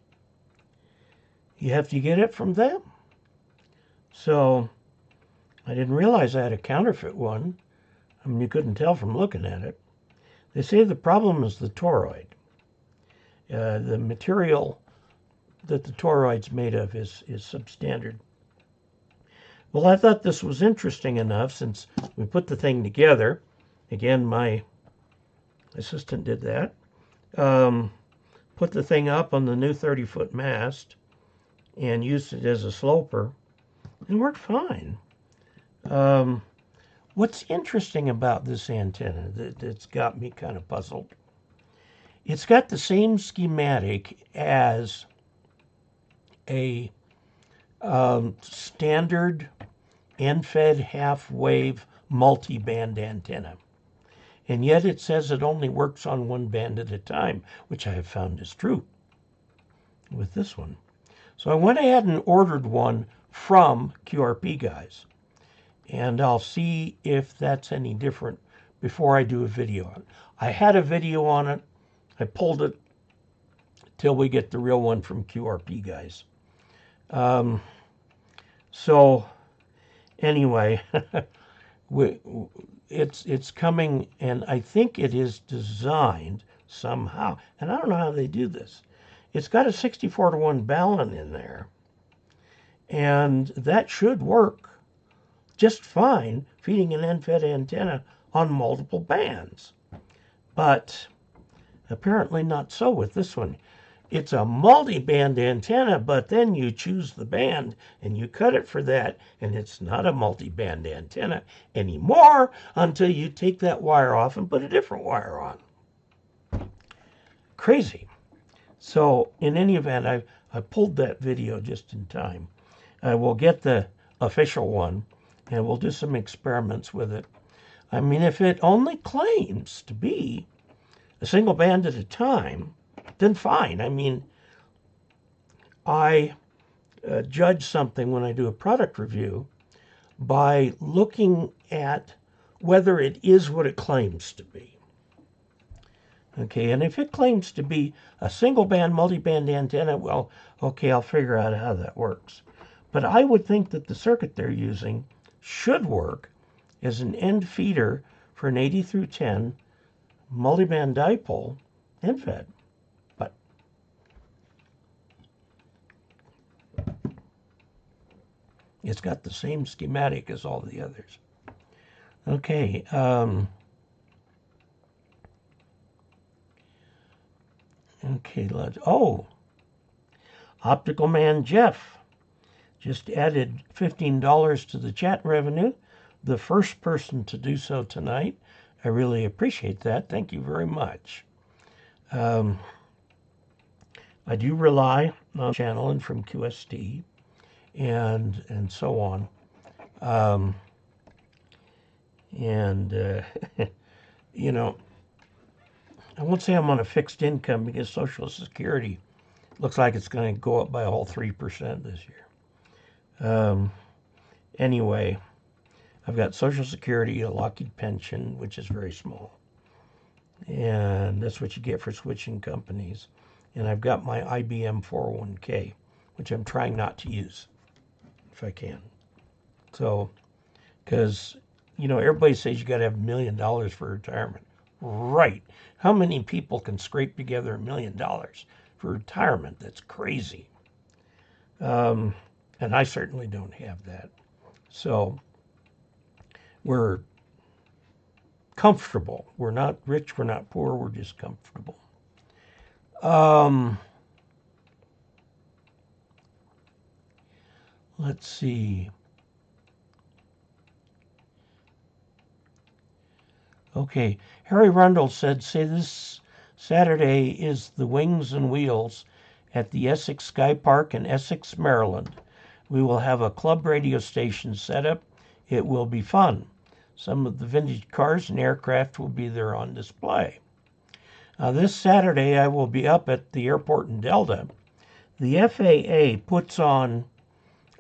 You have to get it from them. So I didn't realize I had a counterfeit one. I mean, you couldn't tell from looking at it. They say the problem is the toroid. The material that the toroid's made of is substandard. Well, I thought this was interesting enough since we put the thing together. Again, my assistant did that. put the thing up on the new 30-foot mast and used it as a sloper, and worked fine. What's interesting about this antenna that's got me kind of puzzled, it's got the same schematic as a standard end-fed half-wave multi-band antenna. And yet it says it only works on one band at a time, which I have found is true with this one. So I went ahead and ordered one from QRP guys. And I'll see if that's any different before I do a video on it. I had a video on it. I pulled it till we get the real one from QRP guys. So anyway, it's coming, and I think it is designed somehow, and I don't know how they do this. It's got a 64-to-1 balun in there, and that should work just fine feeding an end-fed antenna on multiple bands. But apparently not so with this one. It's a multi-band antenna, but then you choose the band and you cut it for that, and it's not a multi-band antenna anymore until you take that wire off and put a different wire on. Crazy. So in any event, I pulled that video just in time. I will get the official one and we'll do some experiments with it. I mean, if it only claims to be a single band at a time, then fine. I mean, I judge something when I do a product review by looking at whether it is what it claims to be. Okay, and if it claims to be a single band, multi-band antenna, well, okay, I'll figure out how that works. But I would think that the circuit they're using should work as an end feeder for an 80 through 10 multi-band dipole end-fed. But it's got the same schematic as all the others. Okay, okay, Optical Man Jeff just added $15 to the chat revenue. The first person to do so tonight. I really appreciate that. Thank you very much. I do rely on channeling from QST and so on. You know, I won't say I'm on a fixed income because Social Security looks like it's going to go up by a whole 3% this year. Anyway, I've got Social Security, a Lockheed pension, which is very small. And that's what you get for switching companies. And I've got my IBM 401k, which I'm trying not to use if I can. So, because, you know, everybody says you got to have $1 million for retirement. Right. How many people can scrape together $1 million for retirement? That's crazy. And I certainly don't have that. So we're comfortable. We're not rich, we're not poor, we're just comfortable. Let's see. Okay, Harry Rundle said, say this Saturday is the Wings and Wheels at the Essex Sky Park in Essex, Maryland. We will have a club radio station set up. It will be fun. Some of the vintage cars and aircraft will be there on display. This Saturday, I will be up at the airport in Delta. The FAA puts on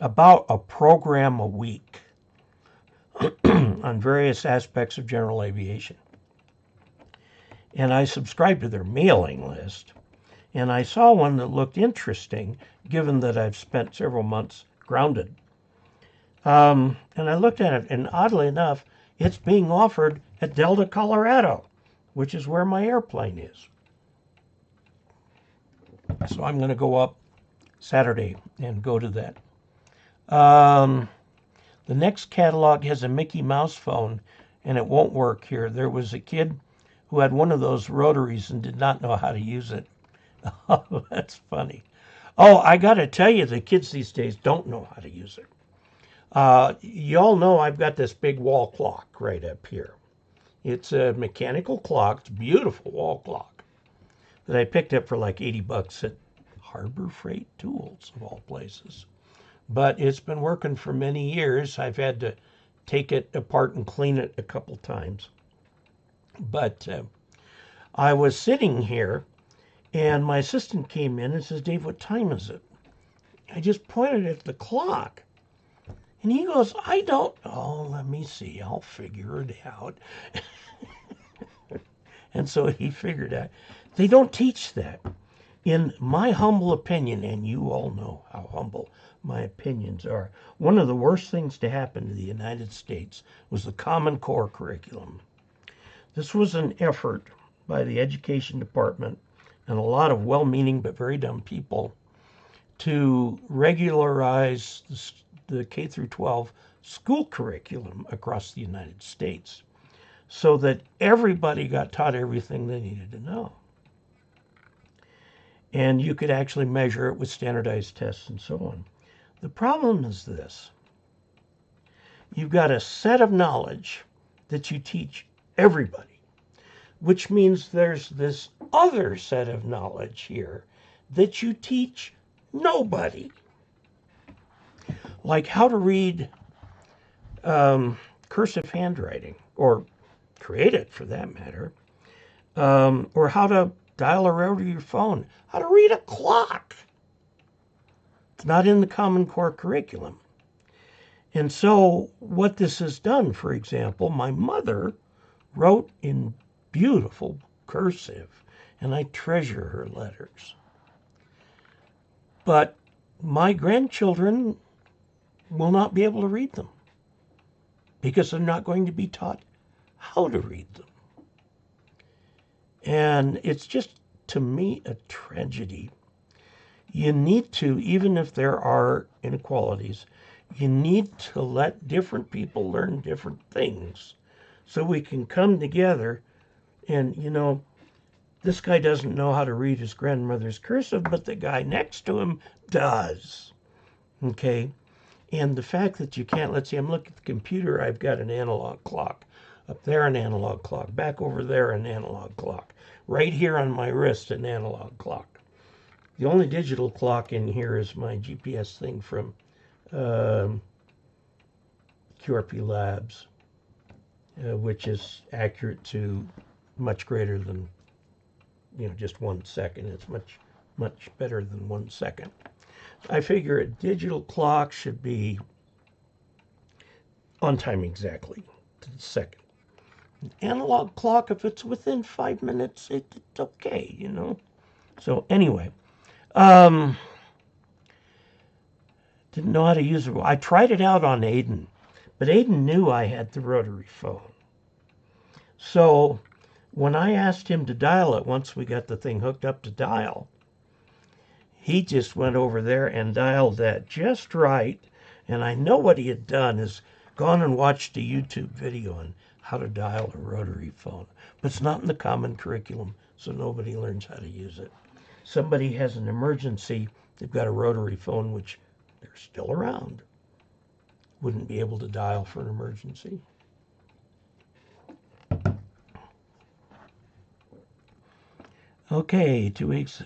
about a program a week on various aspects of general aviation. And I subscribe to their mailing list. And I saw one that looked interesting, given that I've spent several months grounded. And I looked at it, and oddly enough, it's being offered at Delta, Colorado, which is where my airplane is. So I'm going to go up Saturday and go to that. The next catalog has a Mickey Mouse phone, and it won't work here. There was a kid who had one of those rotaries and did not know how to use it. Oh, that's funny. Oh, I got to tell you, the kids these days don't know how to use it. Y'all know I've got this big wall clock right up here. It's a mechanical clock. It's a beautiful wall clock that I picked up for like 80 bucks at Harbor Freight Tools, of all places. But it's been working for many years. I've had to take it apart and clean it a couple times. But I was sitting here, and my assistant came in and says, Dave, what time is it? I just pointed at the clock. And he goes, I don't, oh, let me see, I'll figure it out. And so he figured out. They don't teach that. In my humble opinion, and you all know how humble my opinions are, one of the worst things to happen to the United States was the Common Core curriculum. This was an effort by the Education Department and a lot of well-meaning but very dumb people to regularize the K through 12 school curriculum across the United States so that everybody got taught everything they needed to know. And you could actually measure it with standardized tests and so on. The problem is this. You've got a set of knowledge that you teach everybody, which means there's this other set of knowledge here that you teach nobody. Like how to read cursive handwriting, or create it for that matter, or how to dial a rotary phone, how to read a clock. It's not in the Common Core curriculum. And so what this has done, for example, my mother wrote in beautiful cursive, and I treasure her letters. But my grandchildren will not be able to read them because they're not going to be taught how to read them. And it's just, to me, a tragedy. You need to, even if there are inequalities, you need to let different people learn different things so we can come together. And, you know, this guy doesn't know how to read his grandmother's cursive, but the guy next to him does. Okay? And the fact that you can't, let's see, I'm looking at the computer, I've got an analog clock. Up there, an analog clock. Back over there, an analog clock. Right here on my wrist, an analog clock. The only digital clock in here is my GPS thing from QRP Labs, which is accurate to much greater than, you know, just 1 second. It's much better than 1 second. I figure a digital clock should be on time exactly to the second. An analog clock, if it's within 5 minutes, it's okay, you know. So anyway, didn't know how to use it. I tried it out on Aiden, but Aiden knew I had the rotary phone. So when I asked him to dial it, once we got the thing hooked up to dial, he just went over there and dialed that just right. And I know what he had done is gone and watched a YouTube video on how to dial a rotary phone. But it's not in the common curriculum, so nobody learns how to use it. Somebody has an emergency, they've got a rotary phone, which they're still around, wouldn't be able to dial for an emergency. Okay, 2 weeks.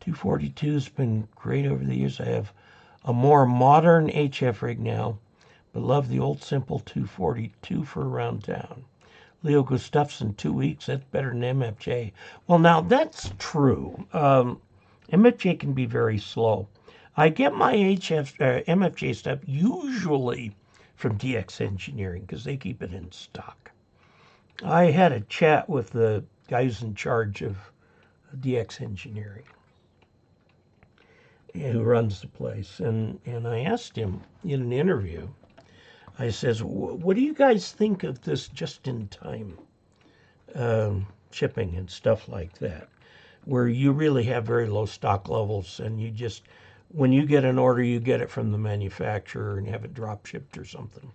242's been great over the years. I have a more modern HF rig now, but love the old simple 242 for around town. Leo Gustafson, 2 weeks, that's better than MFJ. Well, now that's true. MFJ can be very slow. I get my MFJ stuff usually from DX Engineering because they keep it in stock. I had a chat with the guy who's in charge of DX Engineering, who runs the place, and I asked him in an interview, I says, what do you guys think of this just-in-time shipping and stuff like that, where you really have very low stock levels and you just, when you get an order, you get it from the manufacturer and have it drop shipped or something?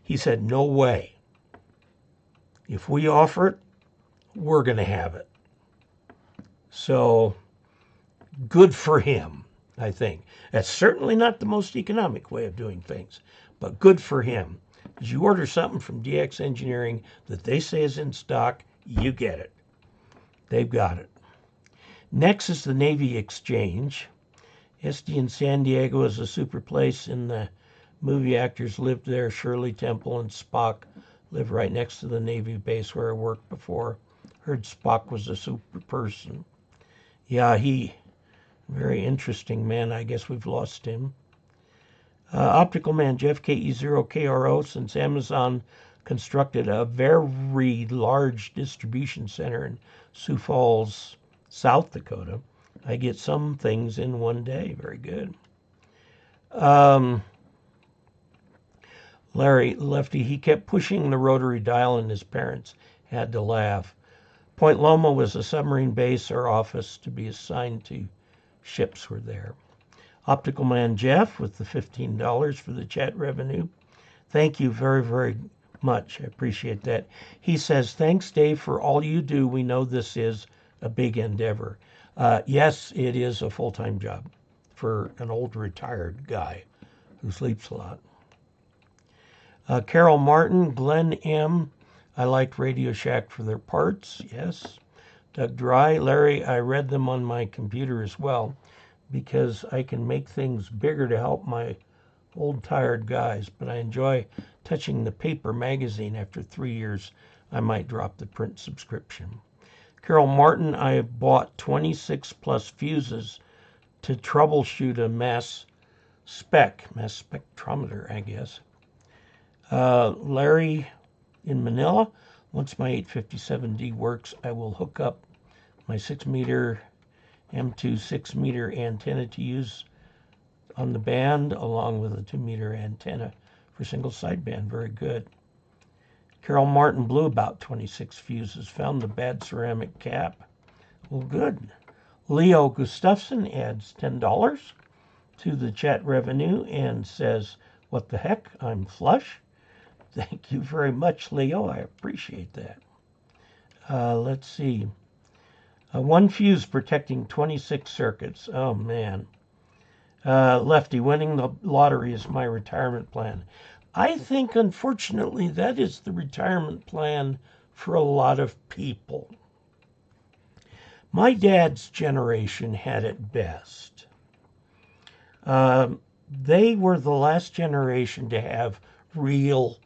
He said, no way. If we offer it, we're going to have it. So good for him, I think. That's certainly not the most economic way of doing things, but good for him. As you order something from DX Engineering that they say is in stock, you get it. They've got it. Next is the Navy Exchange. SD in San Diego is a super place, and the movie actors lived there. Shirley Temple and Spock live right next to the Navy base where I worked before. Heard Spock was a super person. Yeah, very interesting man. I guess we've lost him. Optical Man Jeff, KE0OG, since Amazon constructed a very large distribution center in Sioux Falls, South Dakota, I get some things in one day. Very good. Larry Lefty, he kept pushing the rotary dial and his parents had to laugh. Point Loma was a submarine base or office to be assigned to ships were there. Optical Man Jeff with the $15 for the chat revenue. Thank you very, very much. I appreciate that. He says, thanks, Dave, for all you do. We know this is a big endeavor. Yes, it is a full-time job for an old retired guy who sleeps a lot. Carol Martin, Glenn M. I liked Radio Shack for their parts. Yes. Doug Dry, Larry, I read them on my computer as well because I can make things bigger to help my old tired guys, but I enjoy touching the paper magazine. After 3 years, I might drop the print subscription. Carol Martin, I have bought 26 plus fuses to troubleshoot a mass spectrometer, I guess. Larry in Manila, once my 857D works, I will hook up my 6-meter M2 6-meter antenna to use on the band, along with a 2-meter antenna for single sideband. Very good. Carol Martin blew about 26 fuses, found the bad ceramic cap. Well, good. Leo Gustafson adds $10 to the chat revenue and says, what the heck, I'm flush. Thank you very much, Leo. I appreciate that. Let's see. One fuse protecting 26 circuits. Oh, man. Lefty, winning the lottery is my retirement plan. I think, unfortunately, that is the retirement plan for a lot of people. My dad's generation had it best. They were the last generation to have real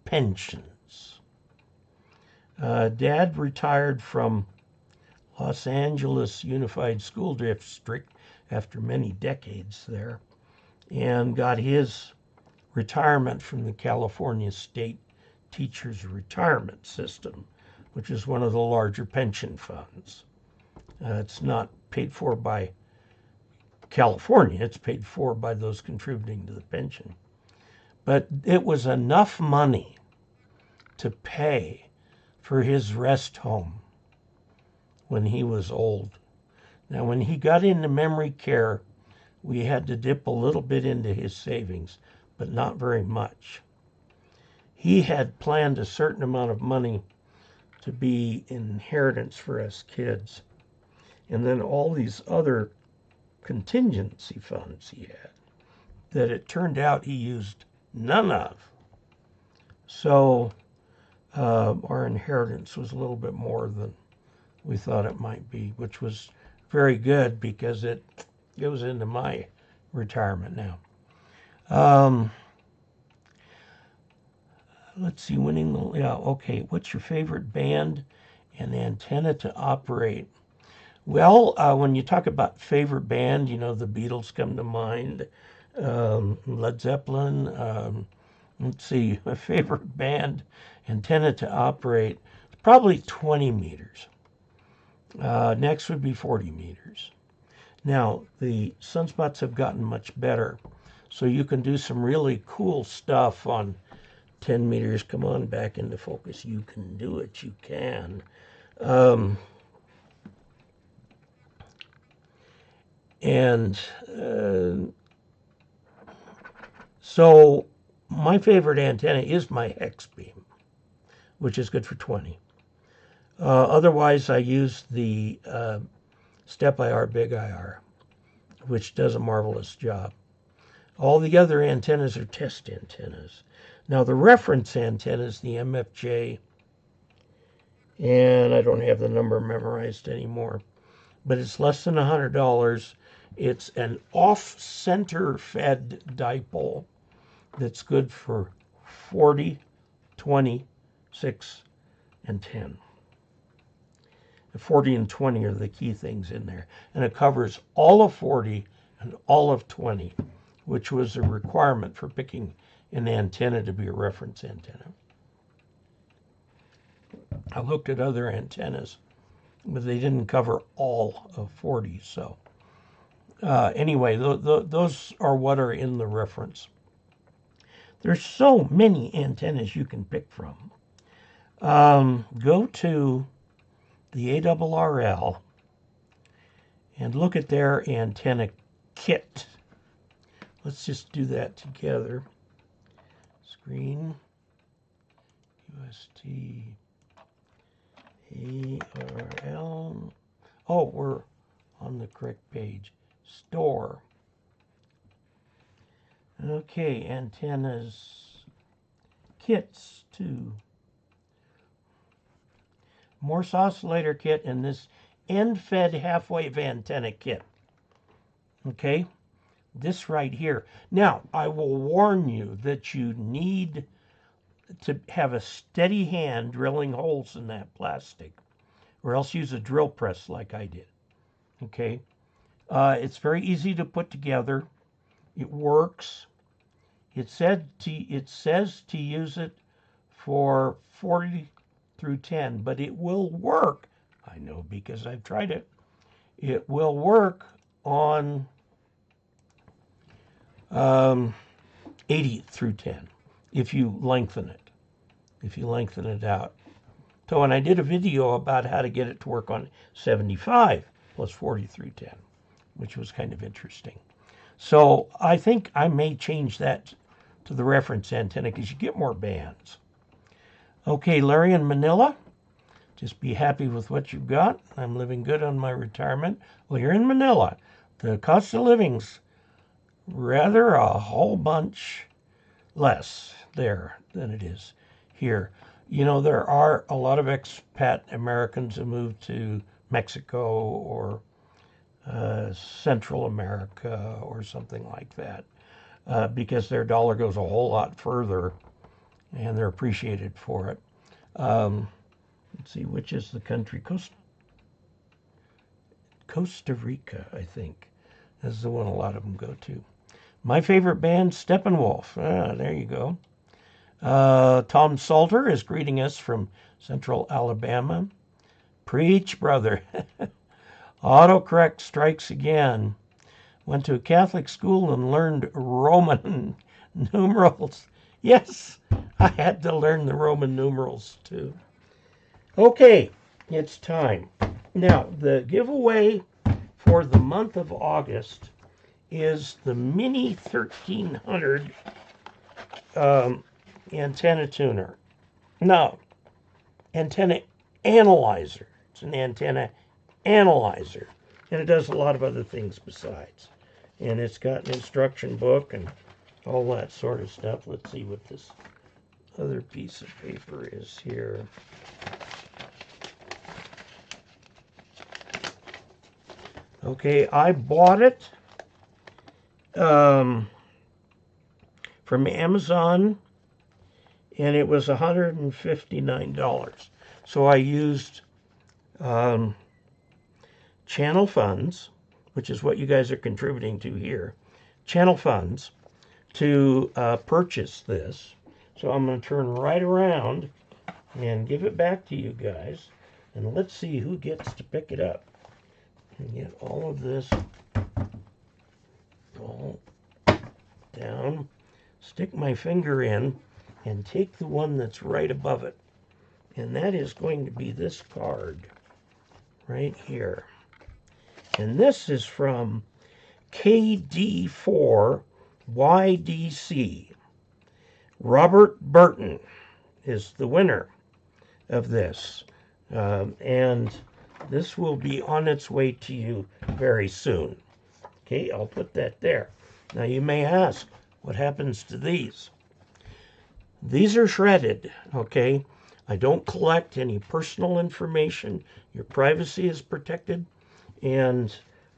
pensions. Dad retired from Los Angeles Unified School District after many decades there and got his retirement from the California State Teachers Retirement System, which is one of the larger pension funds. It's not paid for by California, it's paid for by those contributing to the pension. But it was enough money to pay for his rest home when he was old. Now, when he got into memory care, we had to dip a little bit into his savings, but not very much. He had planned a certain amount of money to be inheritance for us kids, and then all these other contingency funds he had that it turned out he used none of. So our inheritance was a little bit more than we thought it might be, which was very good because it goes into my retirement now. Let's see, winning the, yeah, okay. What's your favorite band and antenna to operate? Well, when you talk about favorite band, you know, the Beatles come to mind, Led Zeppelin. Let's see, my favorite band antenna to operate, probably 20 meters. Next would be 40 meters. Now, the sunspots have gotten much better, so you can do some really cool stuff on 10 meters. Come on, back into focus. You can do it. You can. So my favorite antenna is my hex beam, which is good for 20. Otherwise, I use the Step IR Big IR, which does a marvelous job. All the other antennas are test antennas. Now, the reference antenna is the MFJ, and I don't have the number memorized anymore, but it's less than $100. It's an off-center fed dipole that's good for 40, 20, 6, and 10. The 40 and 20 are the key things in there. And it covers all of 40 and all of 20, which was a requirement for picking an antenna to be a reference antenna. I looked at other antennas, but they didn't cover all of 40. So anyway, those are what are in the reference. There's so many antennas you can pick from. Go to the ARRL and look at their antenna kit. Let's just do that together. Screen, UST, ARRL. Oh, we're on the correct page. Store. Okay, antennas, kits, 2. Morse oscillator kit and this end-fed half-wave antenna kit. Okay, this right here. Now, I will warn you that you need to have a steady hand drilling holes in that plastic, or else use a drill press like I did. Okay, it's very easy to put together. It works. It says to use it for 40 through 10, but it will work. I know because I've tried it. It will work on 80 through 10 if you lengthen it. If you lengthen it out. So, and I did a video about how to get it to work on 75 plus 40 through 10, which was kind of interesting. So I think I may change that to the reference antenna because you get more bands. Okay, Larry in Manila, just be happy with what you've got. I'm living good on my retirement. Well, you're in Manila. The cost of living's rather a whole bunch less there than it is here. You know, there are a lot of expat Americans who move to Mexico or Central America or something like that because their dollar goes a whole lot further and they're appreciated for it. Let's see, which is the country? Costa Rica, I think, is the one a lot of them go to. My favorite band, Steppenwolf. Ah, there you go. Tom Salter is greeting us from Central Alabama. Preach, brother. Autocorrect strikes again. Went to a Catholic school and learned Roman numerals. Yes, I had to learn the Roman numerals too. Okay, it's time. Now, the giveaway for the month of August is the Mini 1300 antenna tuner. No, antenna analyzer. It's an antenna analyzer. And it does a lot of other things besides. And it's got an instruction book and all that sort of stuff. Let's see what this other piece of paper is here. Okay, I bought it from Amazon, and it was $159. So I used channel funds, which is what you guys are contributing to here, channel funds to purchase this. So I'm going to turn right around and give it back to you guys, and let's see who gets to pick it up. And get all of this all down, stick my finger in, and take the one that's right above it. And that is going to be this card right here. And this is from KD4YDC. Robert Burton is the winner of this. And this will be on its way to you very soon. Okay, I'll put that there. Now you may ask, what happens to these? These are shredded, okay? I don't collect any personal information. Your privacy is protected. And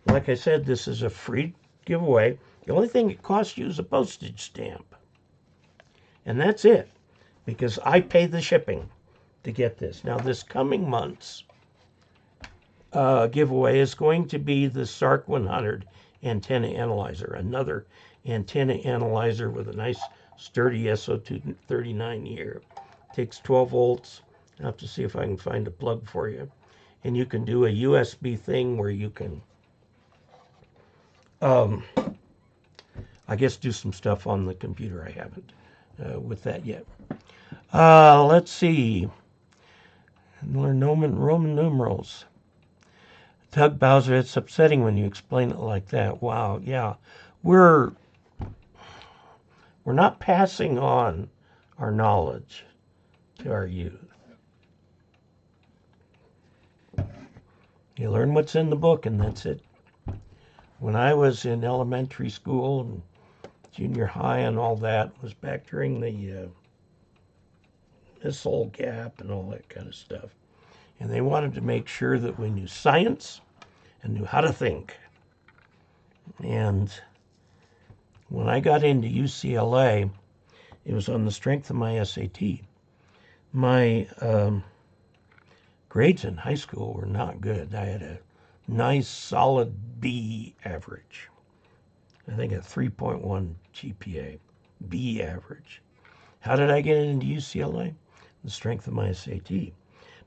like I said, this is a free giveaway. The only thing it costs you is a postage stamp. And that's it, because I pay the shipping to get this. Now, this coming month's giveaway is going to be the SARC 100 antenna analyzer, another antenna analyzer with a nice sturdy SO239 here. Takes 12 volts. I'll have to see if I can find a plug for you. And you can do a USB thing where you can, I guess, do some stuff on the computer. I haven't with that yet. Let's see. Learn Roman numerals. Doug Bowser, it's upsetting when you explain it like that. Wow, yeah. We're not passing on our knowledge to our youth. You learn what's in the book, and that's it. When I was in elementary school and junior high and all that, was back during the missile gap and all that kind of stuff. And they wanted to make sure that we knew science and knew how to think. And when I got into UCLA, it was on the strength of my SAT. My grades in high school were not good. I had a nice, solid B average. I think a 3.1 GPA, B average. How did I get into UCLA? The strength of my SAT.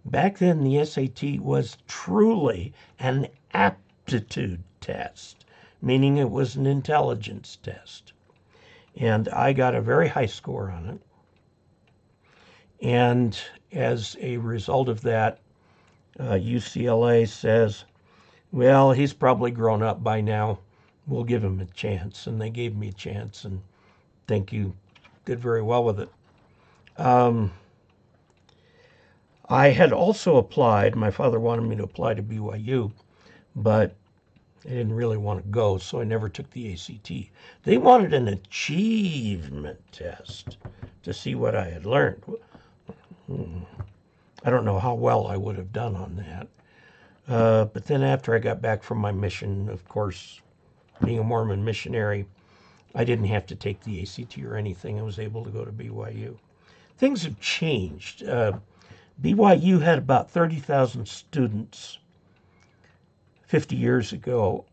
Back then, the SAT was truly an aptitude test, meaning it was an intelligence test. And I got a very high score on it. And as a result of that, UCLA says, well, he's probably grown up by now. We'll give him a chance. And they gave me a chance, and thank you, did very well with it. I had also applied. My father wanted me to apply to BYU, but I didn't really want to go, so I never took the ACT. They wanted an achievement test to see what I had learned. I don't know how well I would have done on that. But then after I got back from my mission, of course, being a Mormon missionary, I didn't have to take the ACT or anything. I was able to go to BYU. Things have changed. BYU had about 30,000 students 50 years ago,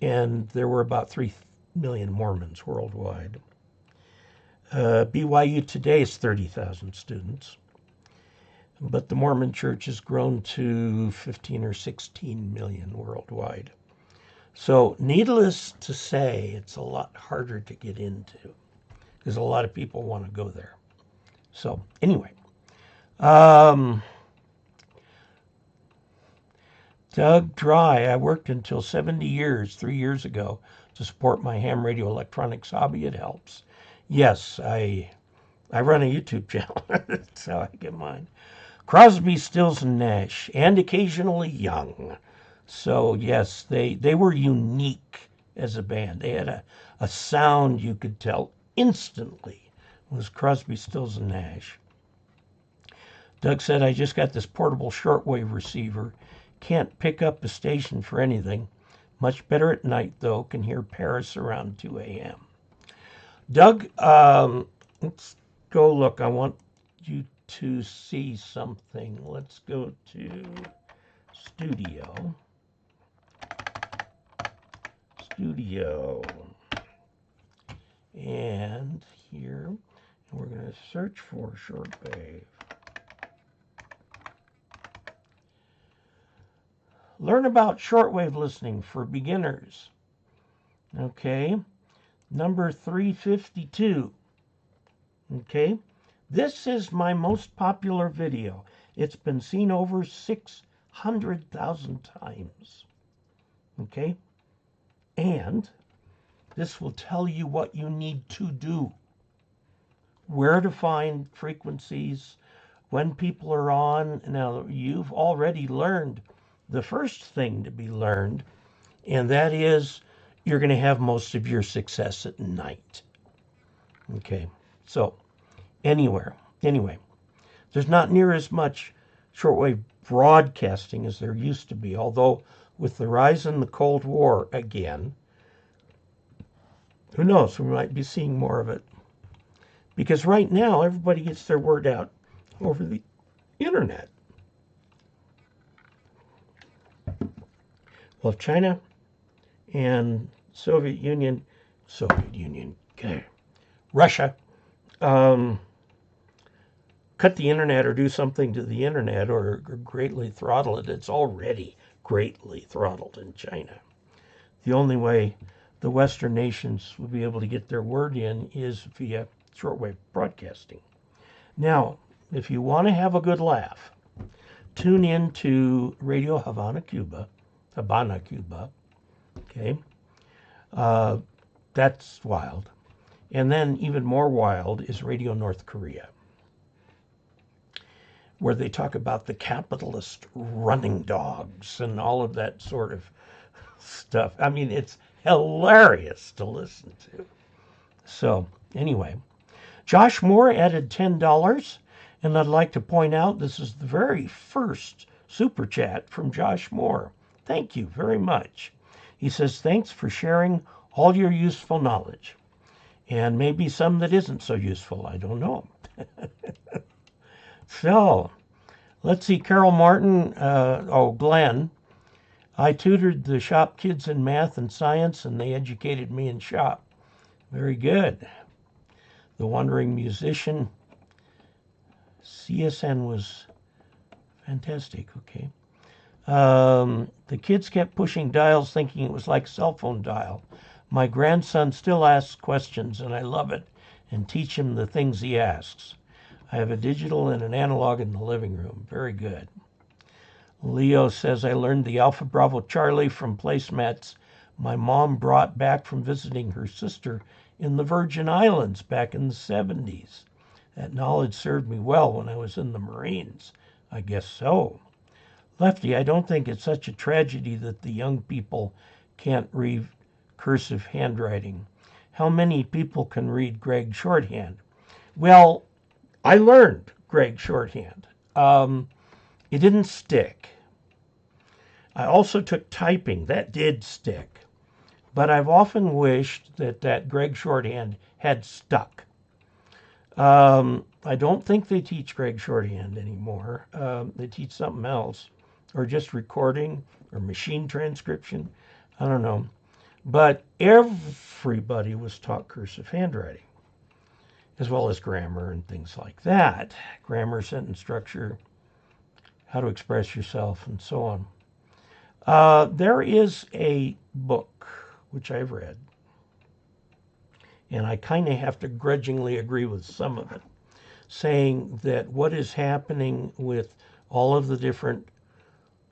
and there were about 3 million Mormons worldwide. BYU today is 30,000 students, but the Mormon Church has grown to 15 or 16 million worldwide. So needless to say, it's a lot harder to get into because a lot of people want to go there. So anyway, Doug Dry, I worked until 70 years, 3 years ago, to support my ham radio electronics hobby. It helps. Yes, I run a YouTube channel. That's how I get mine. Crosby, Stills, and Nash, and occasionally Young. So yes, they were unique as a band. They had a sound you could tell instantly was Crosby, Stills, and Nash. Doug said, I just got this portable shortwave receiver. Can't pick up a station for anything. Much better at night, though. Can hear Paris around 2 a.m. Doug, let's go look. I want you to see something. Let's go to Studio. And here, we're going to search for shortwave. Learn about shortwave listening for beginners. Okay, number 352. Okay, this is my most popular video. It's been seen over 600,000 times. Okay, and this will tell you what you need to do, where to find frequencies, when people are on. Now, you've already learned the first thing to be learned, and that is you're going to have most of your success at night. Okay, so anyway, there's not near as much shortwave broadcasting as there used to be, although with the rise in the Cold War again, who knows, we might be seeing more of it. Because right now, everybody gets their word out over the internet. Well, China and Soviet Union, okay, Russia, cut the internet or do something to the internet or greatly throttle it. It's already greatly throttled in China. The only way the Western nations will be able to get their word in is via shortwave broadcasting. Now, if you want to have a good laugh, tune in to Radio Havana, Cuba. Okay? That's wild. And then even more wild is Radio North Korea, where they talk about the capitalist running dogs and all of that sort of stuff. I mean, it's hilarious to listen to. So, anyway, Josh Moore added $10, and I'd like to point out this is the very first super chat from Josh Moore. Thank you very much. He says, thanks for sharing all your useful knowledge, and maybe some that isn't so useful. I don't know. So, let's see, Carol Martin, Glenn. I tutored the shop kids in math and science, and they educated me in shop. Very good. The Wandering Musician. CSN was fantastic, okay. The kids kept pushing dials thinking it was like a cell phone dial. My grandson still asks questions, and I love it, and teach him the things he asks. I have a digital and an analog in the living room. Very good. Leo says, I learned the Alpha Bravo Charlie from placemats my mom brought back from visiting her sister in the Virgin Islands back in the 70s. That knowledge served me well when I was in the Marines. I guess so. Lefty, I don't think it's such a tragedy that the young people can't read cursive handwriting. How many people can read Greg shorthand? Well, I learned Greg shorthand. It didn't stick. I also took typing. That did stick. But I've often wished that Greg shorthand had stuck. I don't think they teach Greg shorthand anymore. They teach something else, or just recording, or machine transcription. I don't know. But everybody was taught cursive handwriting, as well as grammar and things like that. Grammar, sentence structure, how to express yourself, and so on. There is a book, which I've read, and I kind of have to grudgingly agree with some of it, saying that what is happening with all of the different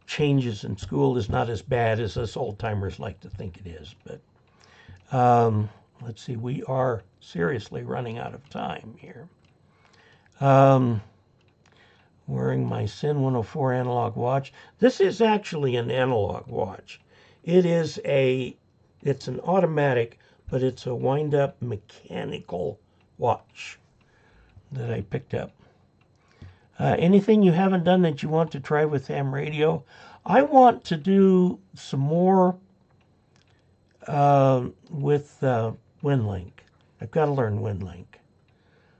changes in school is not as bad as us old-timers like to think it is. But let's see, we are seriously running out of time here. Wearing my SIN 104 analog watch. This is actually an analog watch. It's an automatic, but it's a wind-up mechanical watch that I picked up. Anything you haven't done that you want to try with ham radio? I want to do some more with WinLink. I've got to learn WinLink.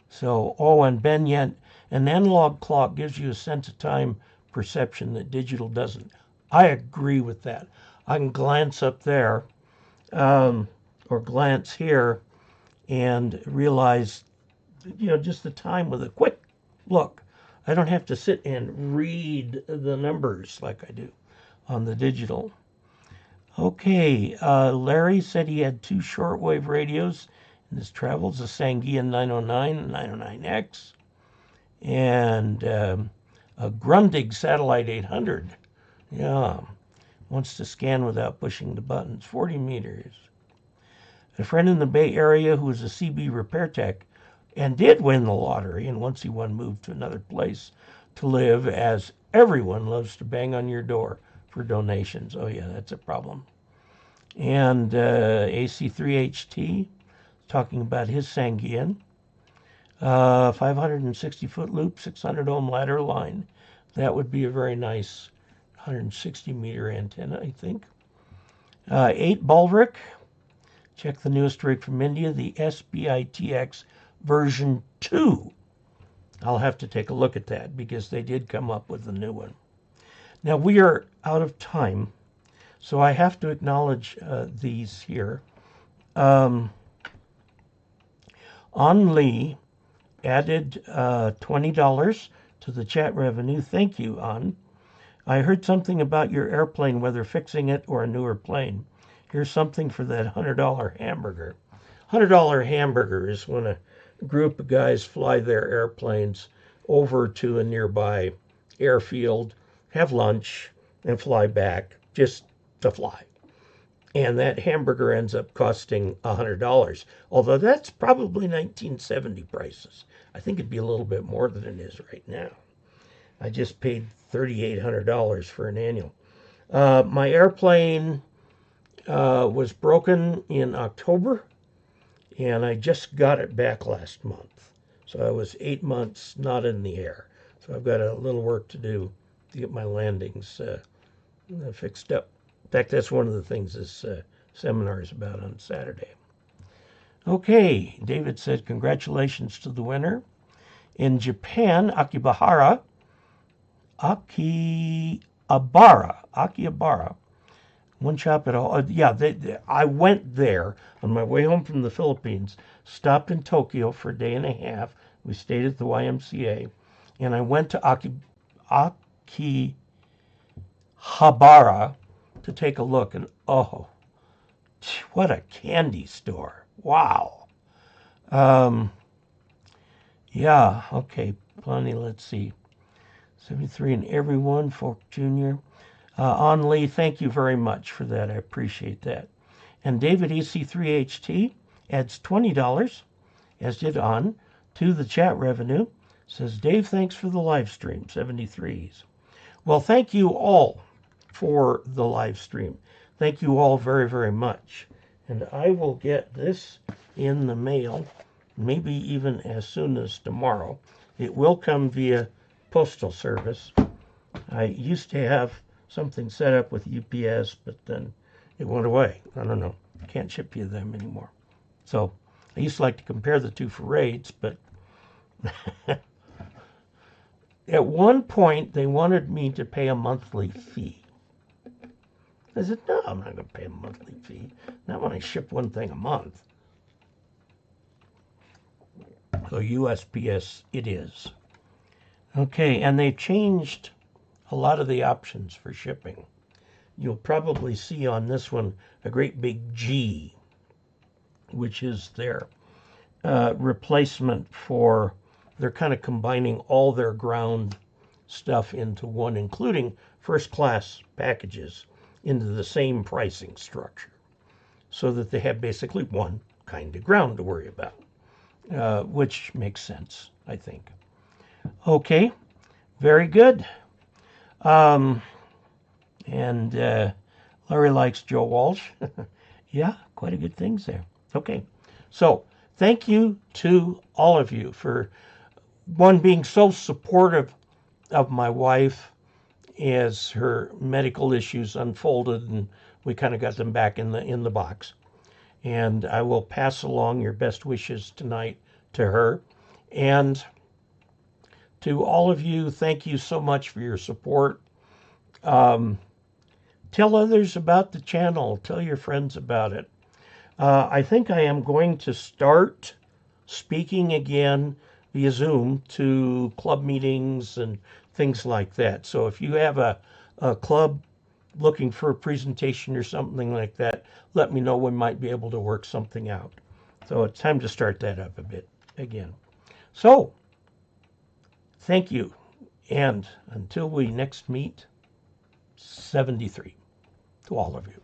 So, and Ben Yent, an analog clock gives you a sense of time perception that digital doesn't. I agree with that. I can glance up there or glance here and realize, just the time with a quick look. I don't have to sit and read the numbers like I do on the digital. Okay, Larry said he had 2 shortwave radios in his travels, a Sangean 909 and 909X, and a Grundig Satellite 800. Yeah, wants to scan without pushing the buttons, 40 meters. A friend in the Bay Area who is a CB repair tech and did win the lottery. And once he won, moved to another place to live, as everyone loves to bang on your door for donations. Oh, yeah, that's a problem. And AC3HT, talking about his Sangian. 560-foot loop, 600 ohm ladder line. That would be a very nice 160-meter antenna, I think. 8 Baldric. Check the newest rig from India, the SBITX version 2. I'll have to take a look at that because they did come up with a new one. Now we are out of time, so I have to acknowledge these here. On Lee added $20 to the chat revenue. Thank you, An. I heard something about your airplane, whether fixing it or a newer plane. Here's something for that $100 hamburger. $100 hamburger is when a group of guys fly their airplanes over to a nearby airfield, have lunch, and fly back just to fly. And that hamburger ends up costing $100, although that's probably 1970 prices. I think it'd be a little bit more than it is right now. I just paid $3,800 for an annual. My airplane was broken in October, and I just got it back last month. So I was 8 months not in the air. So I've got a little work to do to get my landings fixed up. In fact, that's one of the things this seminar is about on Saturday. Okay, David said, congratulations to the winner. In Japan, Akihabara, one shop at all. I went there on my way home from the Philippines, stopped in Tokyo for a day and a half. We stayed at the YMCA, and I went to Akihabara to take a look, and oh, what a candy store. Wow. Yeah, okay, plenty, let's see. 73 and everyone, Folk Jr. On Lee, thank you very much for that. I appreciate that. And David EC3HT adds $20, as did On, to the chat revenue. Says, Dave, thanks for the live stream, 73s. Well, thank you all for the live stream. Thank you all very, very much. And I will get this in the mail, maybe even as soon as tomorrow. It will come via postal service. I used to have something set up with UPS, but then it went away. I don't know. I can't ship you them anymore. So I used to like to compare the two for rates, but at one point they wanted me to pay a monthly fee. I said, no, I'm not going to pay a monthly fee. Not when I ship one thing a month. So USPS it is. Okay, and they've changed a lot of the options for shipping. You'll probably see on this one a great big G, which is their replacement for, they're kind of combining all their ground stuff into one, including first class packages, into the same pricing structure, so that they have basically one kind of ground to worry about, which makes sense, I think. Okay, very good. And Larry likes Joe Walsh. Yeah, quite a good things there. Okay, so thank you to all of you for, one, being so supportive of my wife as her medical issues unfolded, and we kind of got them back in the box. And I will pass along your best wishes tonight to her. And to all of you, thank you so much for your support. Tell others about the channel. Tell your friends about it. I think I am going to start speaking again via Zoom to club meetings and things like that. So if you have a club looking for a presentation or something like that, let me know. We might be able to work something out. So it's time to start that up a bit again. So thank you. And until we next meet, 73 to all of you.